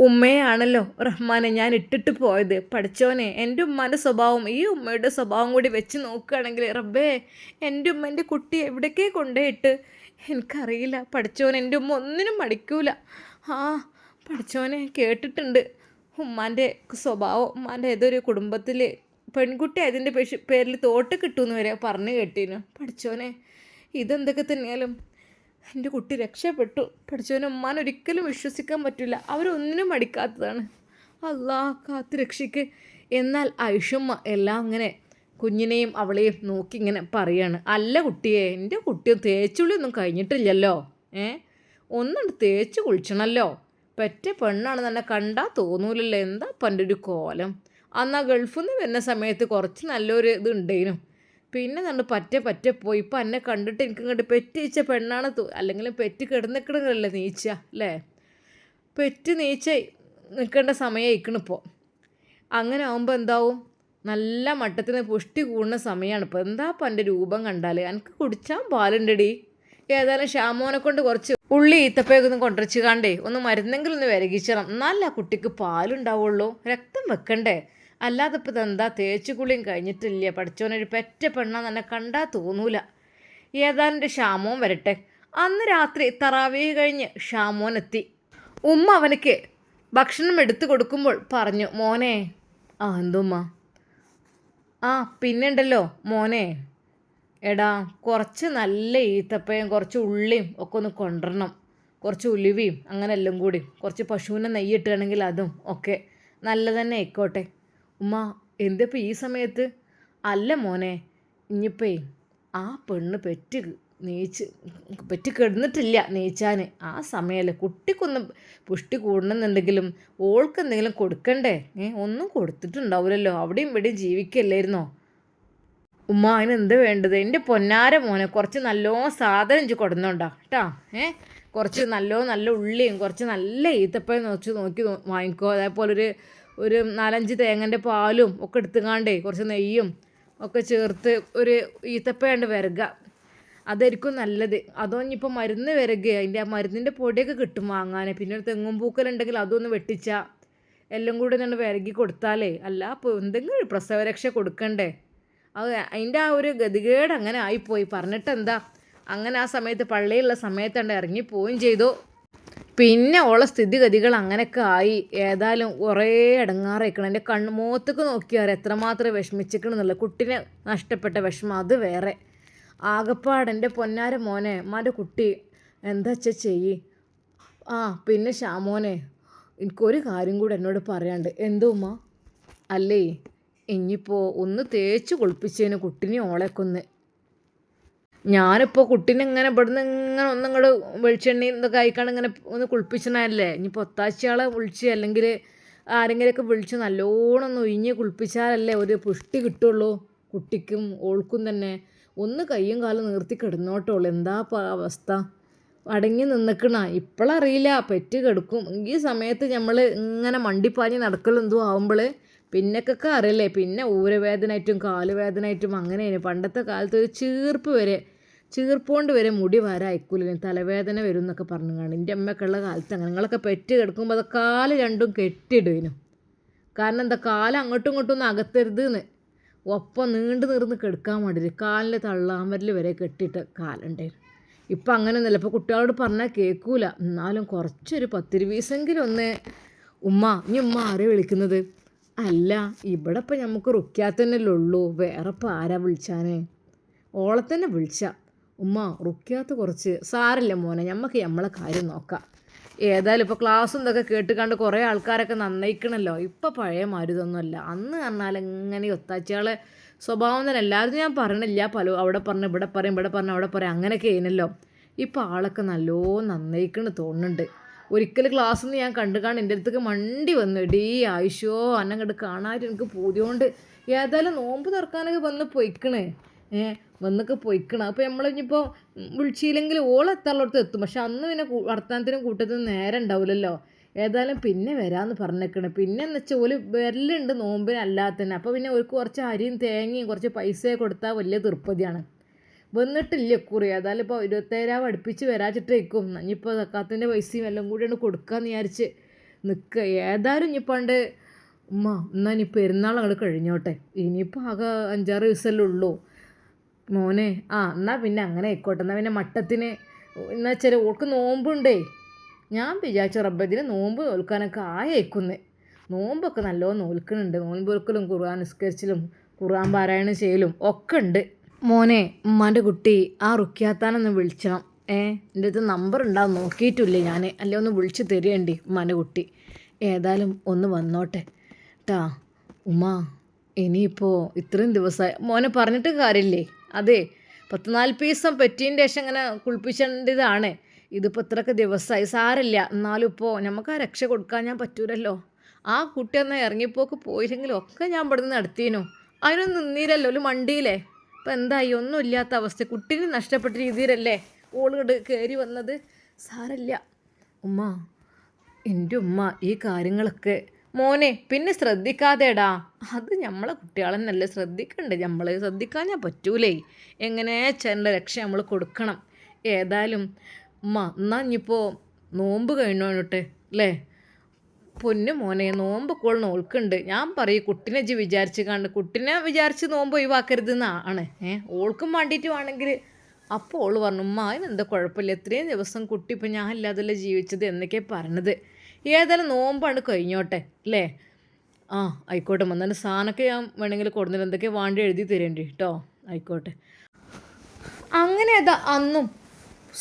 ഉമ്മയാണല്ലോ റഹ്മാനെ ഞാൻ ഇട്ടിട്ട് പോയത്. പഠിച്ചോനെ എൻ്റെ ഉമ്മാൻ്റെ സ്വഭാവം ഈ ഉമ്മയുടെ സ്വഭാവം കൂടി വെച്ച് നോക്കുകയാണെങ്കിൽ റബ്ബേ എൻ്റെ ഉമ്മ എൻ്റെ കുട്ടിയെ എവിടേക്കേ കൊണ്ടുപോയിട്ട് എനിക്കറിയില്ല. പഠിച്ചോനെ എൻ്റെ ഉമ്മ ഒന്നിനും മടിക്കൂല. പഠിച്ചോനെ കേട്ടിട്ടുണ്ട് ഉമ്മാൻ്റെ സ്വഭാവം. ഉമ്മാൻ്റെ ഏതൊരു കുടുംബത്തിൽ പെൺകുട്ടി അതിൻ്റെ പേരിൽ തോട്ട് കിട്ടുമെന്ന് വരെ പറഞ്ഞു കേട്ടീനു. പഠിച്ചോനെ ഇതെന്തൊക്കെ തന്നെയാലും എൻ്റെ കുട്ടി രക്ഷപ്പെട്ടു. പഠിച്ചവനെ ഉമ്മാൻ ഒരിക്കലും വിശ്വസിക്കാൻ പറ്റില്ല. അവരൊന്നിനും മടിക്കാത്തതാണ്. അല്ലാ കാത്ത് രക്ഷിക്ക്. എന്നാൽ ഐഷുമ്മ എല്ലാം ഇങ്ങനെ കുഞ്ഞിനെയും അവളെയും നോക്കി ഇങ്ങനെ പറയാണ്. അല്ല കുട്ടിയെ, എൻ്റെ കുട്ടിയും തേച്ചുള്ളിയൊന്നും കഴിഞ്ഞിട്ടില്ലല്ലോ. ഒന്നുണ്ട് തേച്ച് കുളിച്ചണല്ലോ. പെറ്റ പെണ്ണാണ് തന്നെ കണ്ടാൽ തോന്നൂലല്ലോ. എന്താ പൻ്റെ ഒരു കോലം. അന്ന് ആ ഗൾഫിൽ നിന്ന് വരുന്ന സമയത്ത് കുറച്ച് നല്ലൊരു ഇത് ഉണ്ടേനും. പിന്നെ നമ്മൾ പറ്റ പോയി. ഇപ്പം എന്നെ കണ്ടിട്ട് എനിക്ക് ഇങ്ങോട്ട് പെറ്റീച്ച പെണ്ണാണ് അല്ലെങ്കിൽ പെറ്റ് കിടന്നിക്കണല്ലേ നീച്ച അല്ലേ. പെറ്റ് നീച്ച നിൽക്കേണ്ട സമയം ഇരിക്കണിപ്പോൾ. അങ്ങനെ ആകുമ്പോൾ എന്താവും, നല്ല മട്ടത്തിന് പുഷ്ടി കൂടുന്ന സമയമാണ് ഇപ്പോൾ. എന്താ ഇപ്പം എൻ്റെ രൂപം കണ്ടാൽ? എനിക്ക് കുടിച്ചാൽ പാലുണ്ടടി. ഏതായാലും ഷാമോനെ കൊണ്ട് കുറച്ച് ഉള്ളി ഈത്തപ്പയൊക്കെ കൊണ്ടുവച്ച് കാണ്ടേ ഒന്ന് മരുന്നെങ്കിലും ഒന്ന് വിരകിച്ചണം. എന്നാലേ ആ കുട്ടിക്ക് പാലുണ്ടാവുള്ളൂ. രക്തം വെക്കണ്ടേ? അല്ലാതെ ഇപ്പം ഇതെന്താ തേച്ചു കുളിയും കഴിഞ്ഞിട്ടില്ല. പഠിച്ചോനൊരു പെറ്റ പെണ്ണാന്ന് തന്നെ കണ്ടാൽ തോന്നൂല. ഏതാണ്ട് ഷാമോൻ വരട്ടെ. അന്ന് രാത്രി തറാവീഹ് കഴിഞ്ഞ് ഷാമോൻ എത്തി. ഉമ്മ അവനക്ക് ഭക്ഷണം എടുത്തു കൊടുക്കുമ്പോൾ പറഞ്ഞു, മോനെ. ആ എന്തുമ്മ? ആ പിന്നെണ്ടല്ലോ മോനെ, എടാ കുറച്ച് നല്ല ഈത്തപ്പഴം കുറച്ച് ഉള്ളിയും ഒക്കെ ഒന്ന് കൊണ്ടുവരണം. കുറച്ച് ഉലുവയും അങ്ങനെ എല്ലാം കൂടി കുറച്ച് പശുവിനെ നെയ്യിട്ടാണെങ്കിൽ അതും ഒക്കെ നല്ല തന്നെ ആയിക്കോട്ടെ. ഉമ്മ എന്തിപ്പോൾ ഈ സമയത്ത്? അല്ല മോനെ, ഇനിയിപ്പേ ആ പെണ്ണ് പെറ്റ് കിടന്നിട്ടില്ല നീച്ചാൻ. ആ സമയമല്ലേ കുട്ടിക്കൊന്നും പുഷ്ടി കൂടണമെന്നുണ്ടെങ്കിലും ഓൾക്ക് എന്തെങ്കിലും കൊടുക്കണ്ടേ? ഒന്നും കൊടുത്തിട്ടുണ്ടാവില്ലല്ലോ, അവിടെയും ഇവിടെയും ജീവിക്കല്ലായിരുന്നോ? ഉമ്മ അതിന് എന്ത് വേണ്ടത്? എൻ്റെ പൊന്നാര മോനെ കുറച്ച് നല്ലോണം സാധനം ഇഞ്ചി കൊടുന്നോണ്ടാ കേട്ടാ. കുറച്ച് നല്ല ഉള്ളിയും കുറച്ച് നല്ല ഈത്തപ്പഴം നോക്കി വാങ്ങിക്കോ. അതേപോലെ ഒരു 4-5 തേങ്ങൻ്റെ പാലും ഒക്കെ എടുത്തുകാണ്ടേ കുറച്ച് നെയ്യും ഒക്കെ ചേർത്ത് ഒരു ഈത്തപ്പഴണ്ട് വിരക. അതായിരിക്കും നല്ലത്. അതോ ഇനിയിപ്പോൾ മരുന്ന് വിരകുക, അതിൻ്റെ ആ മരുന്നിൻ്റെ പൊടിയൊക്കെ കിട്ടും വാങ്ങാൻ. പിന്നെ ഒരു തെങ്ങും പൂക്കലുണ്ടെങ്കിൽ അതൊന്ന് വെട്ടിച്ചാൽ എല്ലാം കൂടി ഒന്ന് വിരകി കൊടുത്താലേ. അല്ല അപ്പോൾ എന്തെങ്കിലും പ്രസവരക്ഷ കൊടുക്കണ്ടേ? അത് അതിൻ്റെ ആ ഒരു ഗതികേട് അങ്ങനെ ആയിപ്പോയി. പറഞ്ഞിട്ടെന്താ, അങ്ങനെ ആ സമയത്ത് പള്ളിയിലുള്ള സമയത്തുണ്ട് ഇറങ്ങിപ്പോവുകയും ചെയ്തു. പിന്നെ ഓളെ സ്ഥിതിഗതികൾ അങ്ങനെയൊക്കെ ആയി. ഏതായാലും കുറേ ഇടങ്ങാറായിക്കണം. എൻ്റെ മുഖത്തേക്ക് നോക്കിയാൽ എത്രമാത്രം വിഷമിച്ചിക്കണമെന്നുള്ള കുട്ടീനെ നഷ്ടപ്പെട്ട വിഷമം അത് വേറെ. ആകപ്പാട് എൻ്റെ പൊന്നാര മോനെ ഉമ്മാൻ്റെ കുട്ടി എന്താ വെച്ചാൽ ചെയ്യ്. ആ പിന്നെ ഷാമോനെ, എനിക്കൊരു കാര്യം കൂടെ എന്നോട് പറയാണ്ട്. എന്തോ ഉമ്മ? അല്ലേ, ഇനിയിപ്പോൾ ഒന്ന് തേച്ച് കുളിപ്പിച്ചതിന് കുട്ടീനെ ഓളേക്കൊന്ന്. ഞാനിപ്പോൾ കുട്ടീനെ ഇങ്ങനെ ഇവിടുന്ന് ഇങ്ങനെ ഒന്നിങ്ങോട്ട് വെളിച്ചെണ്ണി ഇതൊക്കെ ആയിക്കാണ്ട് ഇങ്ങനെ ഒന്ന് കുളിപ്പിച്ചണല്ലേ. ഇനിയിപ്പോൾ ഒത്താഴ്ചയാളെ വിളിച്ച് അല്ലെങ്കിൽ ആരെങ്കിലുമൊക്കെ വിളിച്ച് നല്ലോണം ഒന്ന് ഒഴിഞ്ഞ് കുളിപ്പിച്ചാലല്ലേ ഒരു പുഷ്ടി കിട്ടുള്ളൂ കുട്ടിക്കും ഓൾക്കും തന്നെ. ഒന്ന് കയ്യും കാലും നീർത്തി കിടന്നോട്ടുള്ളൂ. എന്താ അവസ്ഥ? അടങ്ങി നിന്നിക്കണ ഇപ്പോഴറിയില്ല, പെറ്റ് കിടക്കും. ഈ സമയത്ത് നമ്മൾ ഇങ്ങനെ മണ്ടിപ്പാഞ്ഞ് നടക്കലെന്തോ ആവുമ്പോൾ പിന്നൊക്കെ അറിയില്ലേ. പിന്നെ ഊരവേദനയായിട്ടും കാലുവേദനയായിട്ടും അങ്ങനെയാണ്. പണ്ടത്തെ കാലത്ത് ഒരു ചീർപ്പുകൊണ്ട് വരെ മുടി വരാൻ അയക്കൂല, തലവേദന വരും എന്നൊക്കെ പറഞ്ഞു കാണും. എൻ്റെ അമ്മയൊക്കെ ഉള്ള കാലത്ത് അങ്ങനെ. നിങ്ങളൊക്കെ പെറ്റ് കിടക്കുമ്പോൾ അത് കാല് രണ്ടും കെട്ടിയിടുന്നു. കാരണം എന്താ, കാലം അങ്ങോട്ടും ഇങ്ങോട്ടും ഒന്നും അകത്തരുത് എന്ന്. ഒപ്പം നീണ്ടു നിർന്ന് കെടുക്കാൻ വേണ്ടിയിട്ട് കാലിൽ തള്ളാമരൽ വരെ കെട്ടിയിട്ട് കാലുണ്ടായിരുന്നു. ഇപ്പം അങ്ങനെയൊന്നുമല്ല. ഇപ്പോൾ കുട്ടികളോട് പറഞ്ഞാൽ കേൾക്കൂല. എന്നാലും കുറച്ചൊരു 10-20 പൈസെങ്കിലും ഒന്ന്. ഉമ്മ ആരെ വിളിക്കുന്നത്? അല്ല, ഇവിടെ ഇപ്പം നമുക്ക് റുക്യാത്തന്നല്ലേ ഉള്ളൂ, വേറെ ഇപ്പം ആരാ വിളിച്ചാനേ? ഓളെ തന്നെ വിളിച്ച. ഉമ്മ റുക്യാത്ത് കുറച്ച് സാരല്ല മോനെ, നമുക്ക് നമ്മളെ കാര്യം നോക്കാം. ഏതായാലും ഇപ്പോൾ ക്ലാസ്സും ഇതൊക്കെ കേട്ടുകാണ്ട് കുറേ ആൾക്കാരൊക്കെ നന്നയിക്കണല്ലോ. ഇപ്പം പഴയ മാരുതൊന്നുമല്ല. അന്ന് പറഞ്ഞാൽ ഇങ്ങനെ ഒത്താച്ചയാളെ സ്വഭാവം തന്നെ. എല്ലാവരും ഞാൻ പറയണില്ല, അവിടെ പറഞ്ഞ് ഇവിടെ പറയും അവിടെ പറയും അങ്ങനെയൊക്കെ ചെയ്യുന്നല്ലോ. ഇപ്പം ആളൊക്കെ നല്ലോ നന്നയിക്കണ് തോന്നുന്നുണ്ട്. ഒരിക്കൽ ക്ലാസ്സിൽ നിന്ന് ഞാൻ കണ്ടുകാണ്ട് എൻ്റെ അടുത്തേക്ക് മണ്ടി വന്നു, എടീ ആയിഷോ അന്നങ്ങോട്ട് കാണാനായിട്ട് എനിക്ക് പൂതിയോണ്ട്. ഏതായാലും നോമ്പ് തുറക്കാനൊക്കെ വന്നൊക്കെ പൊയ്ക്കണം. അപ്പോൾ നമ്മളിനിപ്പോൾ വിളിച്ചില്ലെങ്കിൽ ഓളെത്താനുള്ളടത്ത് എത്തും. പക്ഷെ അന്ന് പിന്നെ വർത്തമാനത്തിനും കൂട്ടത്തിനും നേരം ഉണ്ടാവില്ലല്ലോ. ഏതായാലും പിന്നെ വരാമെന്ന് പറഞ്ഞേക്കണേ. പിന്നെ എന്ന് വെച്ചാൽ ഓല് വരലുണ്ട് നോമ്പിന് അല്ലാതെ തന്നെ. അപ്പോൾ പിന്നെ ഒരു കുറച്ച് അരിയും തേങ്ങയും കുറച്ച് പൈസ കൊടുത്താൽ വലിയ തൃപ്തിയാണ്. വന്നിട്ടില്ല കുറി. ഏതായാലും ഇപ്പോൾ 27,000 അടുപ്പിച്ച് വരാച്ചിട്ടേക്കും. ഇനിയിപ്പോൾ സക്കാത്തിൻ്റെ പൈസയും എല്ലാം കൂടിയാണ് കൊടുക്കാമെന്ന് വിചാരിച്ച് നിൽക്കുക. ഏതായാലും ഇനിയിപ്പോണ്ട് ഉമ്മ എന്നാൽ ഇനി പെരുന്നാൾ അങ്ങോട്ട് കഴിഞ്ഞോട്ടെ. ഇനിയിപ്പോൾ ആകെ 5-6 ദിവസമല്ലേ ഉള്ളൂ മോനെ. എന്നാൽ പിന്നെ അങ്ങനെ ആയിക്കോട്ടെ. എന്നാൽ പിന്നെ മട്ടത്തിന് എന്ന് വെച്ചാൽ ഓൾക്ക് നോമ്പുണ്ടേ. ഞാൻ വിചാരിച്ച റബ്ബത്തിന് നോമ്പ് നോൽക്കാനൊക്കെ ആയേക്കുന്നേ. നോമ്പൊക്കെ നല്ലോണം നോൽക്കുന്നുണ്ട്. നോമ്പ് നോൽക്കലും ഖുർആൻ നിസ്കരിച്ചിലും ഖുർആൻ പാരായണം ചെയ്യലും ഒക്കെ ഉണ്ട്. മോനെ ഉമ്മാൻ്റെ കുട്ടി ആ റുക്യാത്താനൊന്ന് വിളിച്ചണം. എൻ്റെ അടുത്ത് നമ്പർ ഉണ്ടാവും, നോക്കിയിട്ടില്ലേ ഞാൻ. അല്ലേ ഒന്ന് വിളിച്ച് തരേണ്ടി ഉമ്മാൻ്റെ കുട്ടി. ഏതായാലും ഒന്ന് വന്നോട്ടെ ട്ടാ. ഉമ്മ ഇനിയിപ്പോൾ ഇത്രയും ദിവസമായി മോനെ പറഞ്ഞിട്ട് കാര്യമില്ലേ. അതെ, 10-40 ദിവസം പെറ്റീൻ്റെ ശേഷം ഇങ്ങനെ കുളിപ്പിച്ചേണ്ടതാണ്. ഇതിപ്പോൾ ഇത്രയൊക്കെ ദിവസമായി. സാരമില്ല, എന്നാലും ഇപ്പോൾ നമുക്ക് ആ രക്ഷ കൊടുക്കാൻ ഞാൻ പറ്റൂലല്ലോ. ആ കുട്ടി ഒന്ന് ഇറങ്ങിപ്പോക്ക് പോയില്ലെങ്കിലും ഒക്കെ ഞാൻ ഇവിടെ നിന്ന് നടത്തിനു. അതിനൊന്നും നിന്നീരല്ലോ, ഒരു മണ്ടിയില്ലേ. ഇപ്പം എന്തായി? ഒന്നും ഇല്ലാത്ത അവസ്ഥ. കുട്ടീനെ നഷ്ടപ്പെട്ട രീതിയിലല്ലേ ഓളുകൊണ്ട് കയറി വന്നത്. സാരമില്ല ഉമ്മ, എൻ്റെ ഉമ്മ ഈ കാര്യങ്ങളൊക്കെ മോനെ പിന്നെ ശ്രദ്ധിക്കാതെടാ. അത് നമ്മളെ കുട്ടികളെന്നല്ലേ ശ്രദ്ധിക്കണ്ടേ. നമ്മൾ ശ്രദ്ധിക്കാൻ ഞാൻ പറ്റൂലേ. എങ്ങനെ ചെണ്ട രക്ഷ നമ്മൾ കൊടുക്കണം. ഏതായാലും ഉമ്മ എന്നാൽ ഇനിയിപ്പോൾ നോമ്പ് കഴിഞ്ഞോട്ടെ അല്ലേ. പൊന്നു മോനെ, നോമ്പൊക്കെ നോൽക്കുന്നുണ്ട്. ഞാൻ പറയും കുട്ടീനെ വിചാരിച്ച് നോമ്പ് ഒഴിവാക്കരുത് എന്നാണ്. ഓൾക്കും വേണ്ടിയിട്ട് വേണമെങ്കിൽ അപ്പോൾ ഓള് പറഞ്ഞു ഉമ്മ അതിനെന്താ കുഴപ്പമില്ല, ഇത്രയും ദിവസം കുട്ടി ഇപ്പം ഞാൻ ഇല്ലാതല്ലേ ജീവിച്ചത് എന്നൊക്കെയാണ് പറഞ്ഞത്. ഏതായാലും നോമ്പാണ് കഴിഞ്ഞോട്ടെ അല്ലേ. ആ ആയിക്കോട്ടെ വന്നിട്ട് സാധനമൊക്കെ ഞാൻ വേണമെങ്കിൽ കൊടുത്തിട്ട് എന്തൊക്കെ വേണ്ടി എഴുതി തരേണ്ടി കേട്ടോ. ആയിക്കോട്ടെ. അങ്ങനെ അതാ അന്നും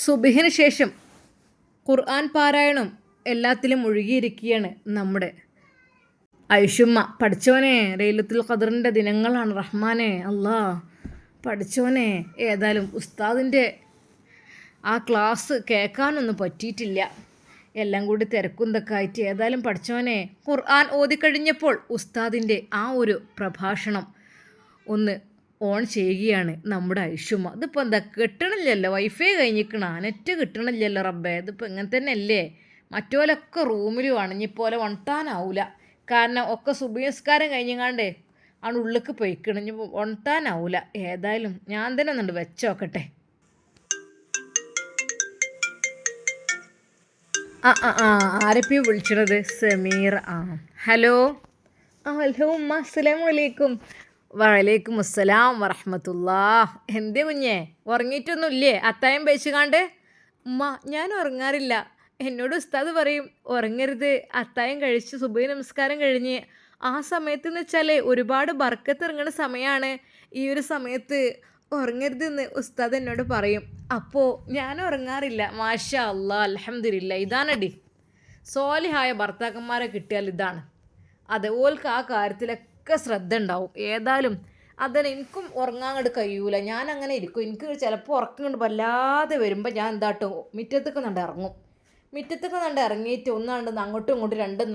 സുബഹിന് ശേഷം ഖുർആൻ പാരായണം എല്ലാത്തിലും മുഴുകിയിരിക്കുകയാണ് നമ്മുടെ ഐഷുമ്മ. പഠിച്ചോനെ ലൈലത്തുൽ ഖദറിൻ്റെ ദിനങ്ങളാണ് റഹ്മാനെ അല്ലാ പഠിച്ചോനെ. ഏതായാലും ഉസ്താദിൻ്റെ ആ ക്ലാസ് കേൾക്കാനൊന്നും പറ്റിയിട്ടില്ല, എല്ലാം കൂടി തിരക്കും ഇതൊക്കെ ആയിട്ട്. ഏതായാലും പഠിച്ചോനെ ഖുർആൻ ഓതിക്കഴിഞ്ഞപ്പോൾ ഉസ്താദിൻ്റെ ആ ഒരു പ്രഭാഷണം ഒന്ന് ഓൺ ചെയ്യുകയാണ് നമ്മുടെ ഐഷുമ്മ. ഇതിപ്പോൾ എന്താ കിട്ടണില്ലല്ലോ, വൈഫൈ കഴിഞ്ഞിക്കണ നെറ്റ് കിട്ടണില്ലല്ലോ റബ്ബേ. ഇതിപ്പോൾ ഇങ്ങനെ തന്നെ അല്ലേ, മറ്റോലൊക്കെ റൂമിലും അണിഞ്ഞിപ്പോലെ ഉണത്താനാവില്ല. കാരണം ഒക്കെ സുബഹിസ്കാരം കഴിഞ്ഞങ്ങാണ്ടേ ആണ് ഉള്ളിലേക്ക് പൊയ്ക്കണിഞ്ഞ് ഉണത്താനാവില്ല. ഏതായാലും ഞാൻ തന്നെ ഒന്നുണ്ട് വെച്ചോക്കട്ടെ. ആരപ്പിയും വിളിച്ചിടത് സമീർ. ഹലോ. ഹലോ ഉമ്മ, അസ്സലാമു അലൈക്കും. വലൈക്കും അസ്സലാം വറഹ്മത്തുള്ളാ. എന്തേ കുഞ്ഞേ ഉറങ്ങിയിട്ടൊന്നുമില്ലേ? അത്തായം പേച്ചുകാണ്ട്. ഉമ്മ ഞാൻ ഉറങ്ങാറില്ല, എന്നോട് ഉസ്താദ് പറയും ഉറങ്ങരുത്, അത്തായം കഴിച്ച് സുബഹി നമസ്കാരം കഴിഞ്ഞ് ആ സമയത്ത് എന്ന് വെച്ചാൽ ഒരുപാട് ബർക്കത്ത് ഇറങ്ങുന്ന സമയമാണ്, ഈ ഒരു സമയത്ത് ഉറങ്ങരുതെന്ന് ഉസ്താദ് എന്നോട് പറയും. അപ്പോൾ ഞാൻ ഉറങ്ങാറില്ല. മാഷാ അല്ലാ അൽഹംദുലില്ലാ. ഇതാണടി സോലിഹായ ഭർത്താക്കന്മാരെ കിട്ടിയാൽ ഇതാണ്. അതുപോൽക്ക് ആ കാര്യത്തിലൊക്കെ ശ്രദ്ധ ഉണ്ടാവും. ഏതായാലും അതന്നെ എനിക്കും ഉറങ്ങാങ്ങോട്ട് കഴിയൂല, ഞാൻ അങ്ങനെ ഇരിക്കും. എനിക്ക് ചിലപ്പോൾ ഉറക്കം കൊണ്ട് വല്ലാതെ വരുമ്പോൾ ഞാൻ എന്താട്ടോ മുറ്റത്തൊക്കെ നണ്ട് ഇറങ്ങും. മുറ്റത്തൊക്കെ നണ്ട് ഇറങ്ങിയിട്ട് ഒന്നാണ്ട് അങ്ങോട്ടും ഇങ്ങോട്ടും രണ്ടും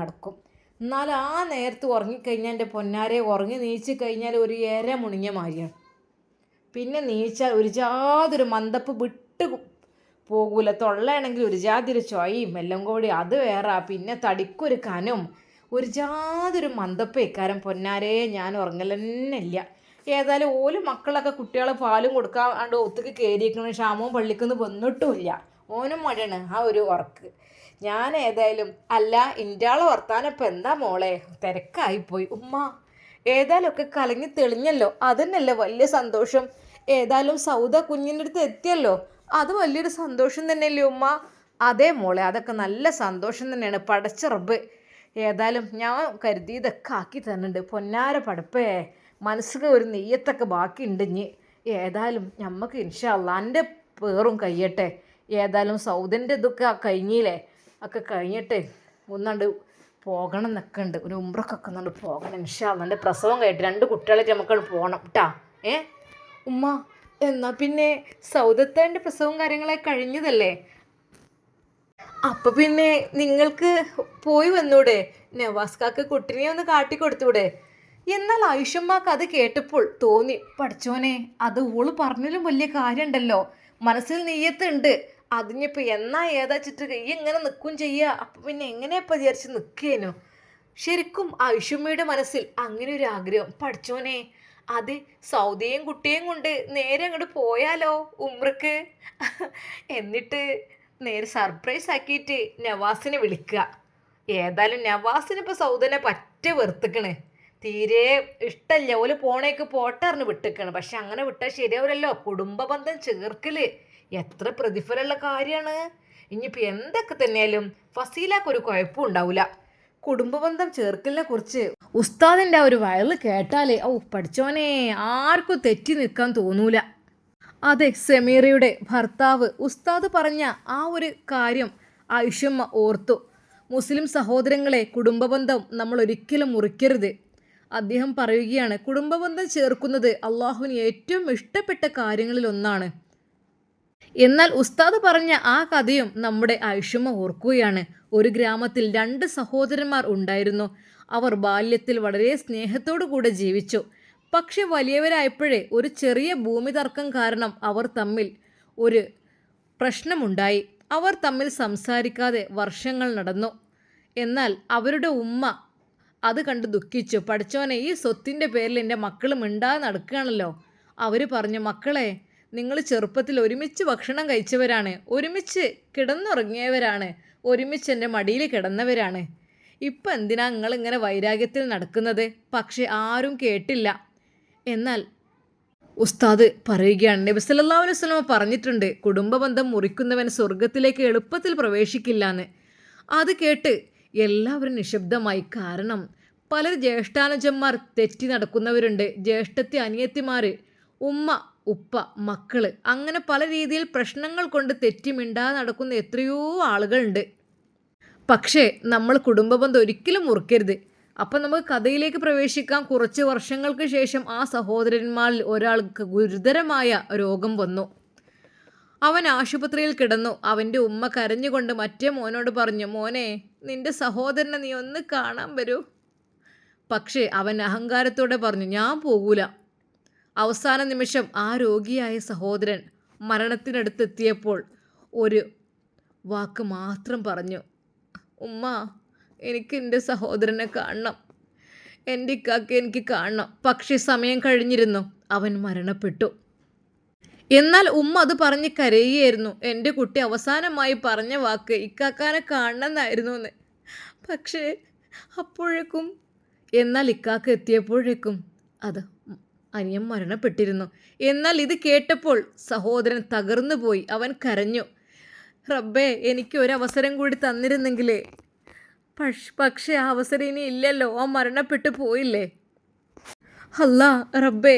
നടക്കും. എന്നാൽ ആ നേരത്ത് ഉറങ്ങിക്കഴിഞ്ഞാൽ എൻ്റെ പൊന്നാരെ ഉറങ്ങി നീച്ച് കഴിഞ്ഞാൽ ഒരു ഏര മുണിഞ്ഞ മാതിരിയാണ്. പിന്നെ നീച്ചാൽ ഒരു ജാതൊരു മന്ദപ്പ് വിട്ട് പോകൂല. തൊള്ളയാണെങ്കിൽ ഒരു ജാതിയൊരു ചൊയയും എല്ലാം കൂടി അത് വേറെ. പിന്നെ തടിക്കൊരു കനും ഒരു ജാതൊരു മന്ദപ്പേക്കാരം പൊന്നാരെ. ഞാൻ ഉറങ്ങലെന്നില്ല. ഏതായാലും ഓല് മക്കളൊക്കെ കുട്ടികളെ പാലും കൊടുക്കാണ്ട് ഒത്തുക്ക് കയറിയിരിക്കണ ക്ഷാമവും പള്ളിക്കൊന്നും വന്നിട്ടുമില്ല. ഓനും മഴയാണ് ആ ഒരു ഉറക്ക്. ഞാൻ ഏതായാലും അല്ല ഇൻ്റാളെ വർത്താനം ഇപ്പം എന്താ മോളെ തിരക്കായിപ്പോയി ഉമ്മ. ഏതായാലും ഒക്കെ കലങ്ങി തെളിഞ്ഞല്ലോ, അതന്നെയല്ലേ വലിയ സന്തോഷം. ഏതായാലും സൗദ കുഞ്ഞിൻ്റെ അടുത്ത് എത്തിയല്ലോ, അത് വലിയൊരു സന്തോഷം തന്നെയല്ലേ ഉമ്മ? അതേ മോളെ, അതൊക്കെ നല്ല സന്തോഷം തന്നെയാണ്. പടച്ച റബ്ബ് ഏതായാലും ഞാൻ കരുതിയതൊക്കെ ആക്കി തരുന്നുണ്ട്. പൊന്നാര പടപ്പേ മനസ്സിൽ ഒരു നെയ്യത്തൊക്കെ ബാക്കിയുണ്ട് ഇനി. ഏതായാലും ഞമ്മക്ക് ഇൻഷാ അല്ലാ എൻ്റെ പേറും കഴിയട്ടെ. ഏതായാലും സൗദിൻ്റെ ഇതൊക്കെ കഴിഞ്ഞില്ലേ, ഒക്കെ കഴിഞ്ഞിട്ട് ഒന്നാണ്ട് പോകണം എന്നൊക്കെ ഉണ്ട്. ഒരു ഉംറക്കൊക്കെ ഒന്നുകൊണ്ട് പോകണം ഇൻഷാ അല്ലാ. എൻ്റെ പ്രസവം കഴിഞ്ഞിട്ട് 2 കുട്ടികളായിട്ട് നമുക്ക് പോകണം കേട്ടാ. ഉമ്മ എന്നാൽ പിന്നെ സൗദത്തേൻ്റെ പ്രസവം കാര്യങ്ങളൊക്കെ കഴിഞ്ഞതല്ലേ, അപ്പം പിന്നെ നിങ്ങൾക്ക് പോയി വന്നൂടെ, നവാസ്കാക്ക് കുട്ടിനെ ഒന്ന് കാട്ടിക്കൊടുത്തൂടെ? എന്നാൽ ആയിഷമ്മക്ക് അത് കേട്ടപ്പോൾ തോന്നി പഠിച്ചോനെ അത് ഓള് പറഞ്ഞാലും വലിയ കാര്യമുണ്ടല്ലോ, മനസ്സിൽ നെയ്യത്തുണ്ട്. അതിനിപ്പോൾ എന്നാ ഏതാച്ചിട്ട് ഈ എങ്ങനെ നിൽക്കും ചെയ്യുക. അപ്പം പിന്നെ എങ്ങനെയപ്പോൾ വിചാരിച്ച് നിൽക്കേനു. ശരിക്കും ആയിഷമ്മയുടെ മനസ്സിൽ അങ്ങനെ ഒരു ആഗ്രഹം. പഠിച്ചോനെ അത് സൗദിയും കുട്ടിയും കൊണ്ട് നേരെ അങ്ങോട്ട് പോയാലോ ഉമ്രക്ക്, എന്നിട്ട് നേരെ സർപ്രൈസ് ആക്കിയിട്ട് നവാസിനെ വിളിക്കുക. ഏതായാലും നവാസിന് ഇപ്പോൾ സൗദനെ പറ്റ വെറുത്തിക്കണ്, തീരെ ഇഷ്ടമല്ല. ഓല് പോണേക്ക് പോട്ടറിന് വിട്ടിക്കണ്. പക്ഷെ അങ്ങനെ വിട്ടാൽ ശരിയാവില്ലല്ലോ, കുടുംബ ബന്ധം ചേർക്കൽ എത്ര പ്രതിഫലമുള്ള കാര്യമാണ്. ഇനിയിപ്പോൾ എന്തൊക്കെ തന്നെയാലും ഫസീലാക്കൊരു കുഴപ്പവും ഉണ്ടാവില്ല. കുടുംബബന്ധം ചേർക്കലിനെ കുറിച്ച് ഉസ്താദിൻ്റെ ആ ഒരു വയല് കേട്ടാലേ പഠിച്ചോനെ ആർക്കും തെറ്റി നിൽക്കാൻ തോന്നൂല. അതെ, സമീറയുടെ ഭർത്താവ് ഉസ്താദ് പറഞ്ഞ ആ ഒരു കാര്യം ആയിഷമ്മ ഓർത്തു. മുസ്ലിം സഹോദരങ്ങളെ, കുടുംബബന്ധം നമ്മൾ ഒരിക്കലും മുറിക്കരുത്. അദ്ദേഹം പറയുകയാണ്, കുടുംബബന്ധം ചേർക്കുന്നത് അള്ളാഹുവിന് ഏറ്റവും ഇഷ്ടപ്പെട്ട കാര്യങ്ങളിൽ ഒന്നാണ്. എന്നാൽ ഉസ്താദ് പറഞ്ഞ ആ കഥയും നമ്മുടെ ആയിഷമ്മ ഓർക്കുകയാണ്. ഒരു ഗ്രാമത്തിൽ 2 സഹോദരന്മാർ ഉണ്ടായിരുന്നു. അവർ ബാല്യത്തിൽ വളരെ സ്നേഹത്തോടു കൂടെ ജീവിച്ചു. പക്ഷെ വലിയവരായപ്പോഴേ ഒരു ചെറിയ ഭൂമി തർക്കം കാരണം അവർ തമ്മിൽ ഒരു പ്രശ്നമുണ്ടായി. അവർ തമ്മിൽ സംസാരിക്കാതെ വർഷങ്ങൾ നടന്നു. എന്നാൽ അവരുടെ ഉമ്മ അത് കണ്ട് ദുഃഖിച്ചു. പഠിച്ചോനെ ഈ സ്വത്തിൻ്റെ പേരിൽ എൻ്റെ മക്കൾ മിണ്ടാതെ നടക്കുകയാണല്ലോ. അവർ പറഞ്ഞു, മക്കളെ നിങ്ങൾ ചെറുപ്പത്തിൽ ഒരുമിച്ച് ഭക്ഷണം കഴിച്ചവരാണ്, ഒരുമിച്ച് കിടന്നുറങ്ങിയവരാണ്, ഒരുമിച്ച് എൻ്റെ മടിയിൽ കിടന്നവരാണ്. ഇപ്പം എന്തിനാ നിങ്ങളിങ്ങനെ വൈരാഗ്യത്തിൽ നടക്കുന്നത്? പക്ഷെ ആരും കേട്ടില്ല. എന്നാൽ ഉസ്താദ് പറയുകയാണ്, നബി സല്ലല്ലാഹു അലൈഹി വസല്ലം പറഞ്ഞിട്ടുണ്ട്, കുടുംബബന്ധം മുറിക്കുന്നവൻ സ്വർഗത്തിലേക്ക് എളുപ്പത്തിൽ പ്രവേശിക്കില്ല എന്ന്. അത് കേട്ട് എല്ലാവരും നിശബ്ദമായി. കാരണം പലർ ജ്യേഷ്ഠാനുജന്മാർ തെറ്റി നടക്കുന്നവരുണ്ട്, ജ്യേഷ്ഠത്തി അനിയത്തിമാർ, ഉമ്മ ഉപ്പ മക്കള്, അങ്ങനെ പല രീതിയിൽ പ്രശ്നങ്ങൾ കൊണ്ട് തെറ്റി മിണ്ടാതെ നടക്കുന്ന എത്രയോ ആളുകളുണ്ട്. പക്ഷേ നമ്മൾ കുടുംബബന്ധം ഒരിക്കലും മുറിക്കരുത്. അപ്പം നമുക്ക് കഥയിലേക്ക് പ്രവേശിക്കാം. കുറച്ച് വർഷങ്ങൾക്ക് ശേഷം ആ സഹോദരന്മാരിൽ ഒരാൾക്ക് ഗുരുതരമായ രോഗം വന്നു. അവൻ ആശുപത്രിയിൽ കിടന്നു. അവൻ്റെ ഉമ്മ കരഞ്ഞുകൊണ്ട് മറ്റേ മോനോട് പറഞ്ഞു, മോനെ, നിന്റെ സഹോദരനെ നീ ഒന്ന് കാണാൻ വരൂ. പക്ഷേ അവൻ അഹങ്കാരത്തോടെ പറഞ്ഞു, ഞാൻ പോകൂല. അവസാന നിമിഷം ആ രോഗിയായ സഹോദരൻ മരണത്തിനടുത്തെത്തിയപ്പോൾ ഒരു വാക്ക് മാത്രം പറഞ്ഞു, ഉമ്മ, എനിക്ക് എൻ്റെ സഹോദരനെ കാണണം, എൻ്റെ ഇക്കാക്ക് എനിക്ക് കാണണം. പക്ഷേ സമയം കഴിഞ്ഞിരുന്നു, അവൻ മരണപ്പെട്ടു. എന്നാൽ ഉമ്മ അത് പറഞ്ഞ് കരയുകയായിരുന്നു. എൻ്റെ കുട്ടി അവസാനമായി പറഞ്ഞ വാക്ക് ഇക്കാക്കാനെ കാണണമെന്നായിരുന്നു എന്ന്. പക്ഷേ അപ്പോഴേക്കും, എന്നാൽ ഇക്കാക്ക എത്തിയപ്പോഴേക്കും അത് അനിയൻ മരണപ്പെട്ടിരുന്നു. എന്നാൽ ഇത് കേട്ടപ്പോൾ സഹോദരൻ തകർന്നു പോയി. അവൻ കരഞ്ഞു, റബ്ബേ, എനിക്ക് ഒരവസരം കൂടി തന്നിരുന്നെങ്കിലേ. പക്ഷേ ആ അവസരം ഇനി ഇല്ലല്ലോ, ആ മരണപ്പെട്ടു പോയില്ലേ. അല്ലാ റബ്ബേ.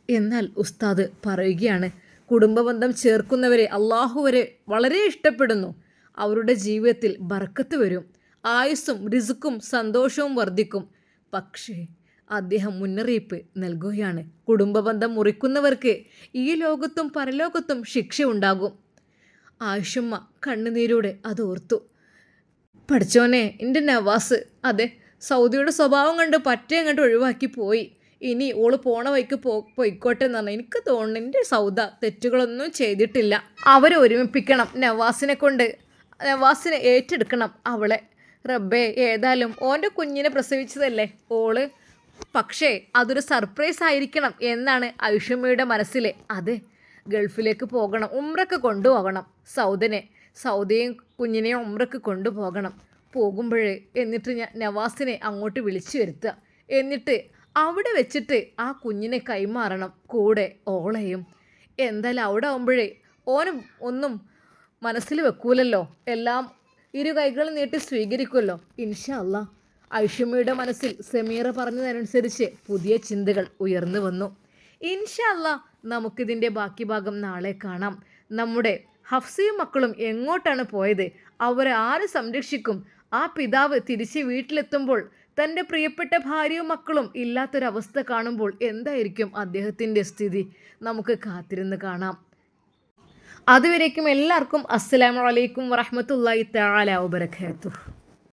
എന്നാൽ ഉസ്താദ് പറയുകയാണ്, കുടുംബബന്ധം ചേർക്കുന്നവരെ അള്ളാഹു വരെ വളരെ ഇഷ്ടപ്പെടുന്നു. അവരുടെ ജീവിതത്തിൽ ബർക്കത്ത് വരും, ആയുസ്സും റിസ്ക്കും സന്തോഷവും വർദ്ധിക്കും. പക്ഷേ അദ്ദേഹം മുന്നറിയിപ്പ് നൽകുകയാണ്, കുടുംബബന്ധം മുറിക്കുന്നവർക്ക് ഈ ലോകത്തും പരലോകത്തും ശിക്ഷ ഉണ്ടാകും. ആയിഷുമ്മ കണ്ണുനീരോടെ അത് ഓർത്തു. പഠിച്ചോനെ, എൻ്റെ നവാസ് അതെ സൗദിയുടെ സ്വഭാവം കണ്ട് പറ്റേ കണ്ട് ഒഴിവാക്കി പോയി. ഇനി ഓള് പോണ വഴിക്ക് പോയിക്കോട്ടെ എന്ന് പറഞ്ഞു. എനിക്ക് തോന്നുന്നു എൻ്റെ സൗദ തെറ്റുകളൊന്നും ചെയ്തിട്ടില്ല. അവരെ ഒരുമിപ്പിക്കണം, നവാസിനെ കൊണ്ട്, നവാസിനെ ഏറ്റെടുക്കണം അവളെ. റബ്ബേ, ഏതായാലും ഓൻ്റെ കുഞ്ഞിനെ പ്രസവിച്ചതല്ലേ ഓള്, പക്ഷേ അതൊരു സർപ്രൈസ് ആയിരിക്കണം എന്നാണ് ഐഷമ്മയുടെ മനസ്സിൽ. അതെ, ഗൾഫിലേക്ക് പോകണം, ഉംറക്ക് കൊണ്ടുപോകണം സൗദയും കുഞ്ഞിനെയും ഉംറക്ക് കൊണ്ടുപോകണം. പോകുമ്പോഴേ എന്നിട്ട് നവാസിനെ അങ്ങോട്ട് വിളിച്ചു വരുത്തുക. എന്നിട്ട് അവിടെ വെച്ചിട്ട് ആ കുഞ്ഞിനെ കൈമാറണം, കൂടെ ഓളെയും. എന്തായാലും അവിടെ ആകുമ്പോഴേ ഓനും ഒന്നും മനസ്സിൽ വെക്കൂലല്ലോ, എല്ലാം ഇരു കൈകളും നീട്ടി സ്വീകരിക്കുമല്ലോ. ഇൻഷാ അല്ലാ. ഐഷമ്മയുടെ മനസ്സിൽ സമീറ പറഞ്ഞതനുസരിച്ച് പുതിയ ചിന്തകൾ ഉയർന്നു വന്നു. ഇൻഷാ അല്ലാ, നമുക്കിതിൻ്റെ ബാക്കി ഭാഗം നാളെ കാണാം. നമ്മുടെ ഹഫ്സയും മക്കളും എങ്ങോട്ടാണ് പോയത്, അവരെ ആര് സംരക്ഷിക്കും? ആ പിതാവ് തിരിച്ച് വീട്ടിലെത്തുമ്പോൾ തൻ്റെ പ്രിയപ്പെട്ട ഭാര്യയും മക്കളും ഇല്ലാത്തൊരവസ്ഥ കാണുമ്പോൾ എന്തായിരിക്കും അദ്ദേഹത്തിൻ്റെ സ്ഥിതി? നമുക്ക് കാത്തിരുന്ന് കാണാം. അതുവരേക്കും എല്ലാവർക്കും അസ്സലാമു അലൈക്കും വറഹ്മത്തുള്ളാഹി തആല വബറകാതുഹു.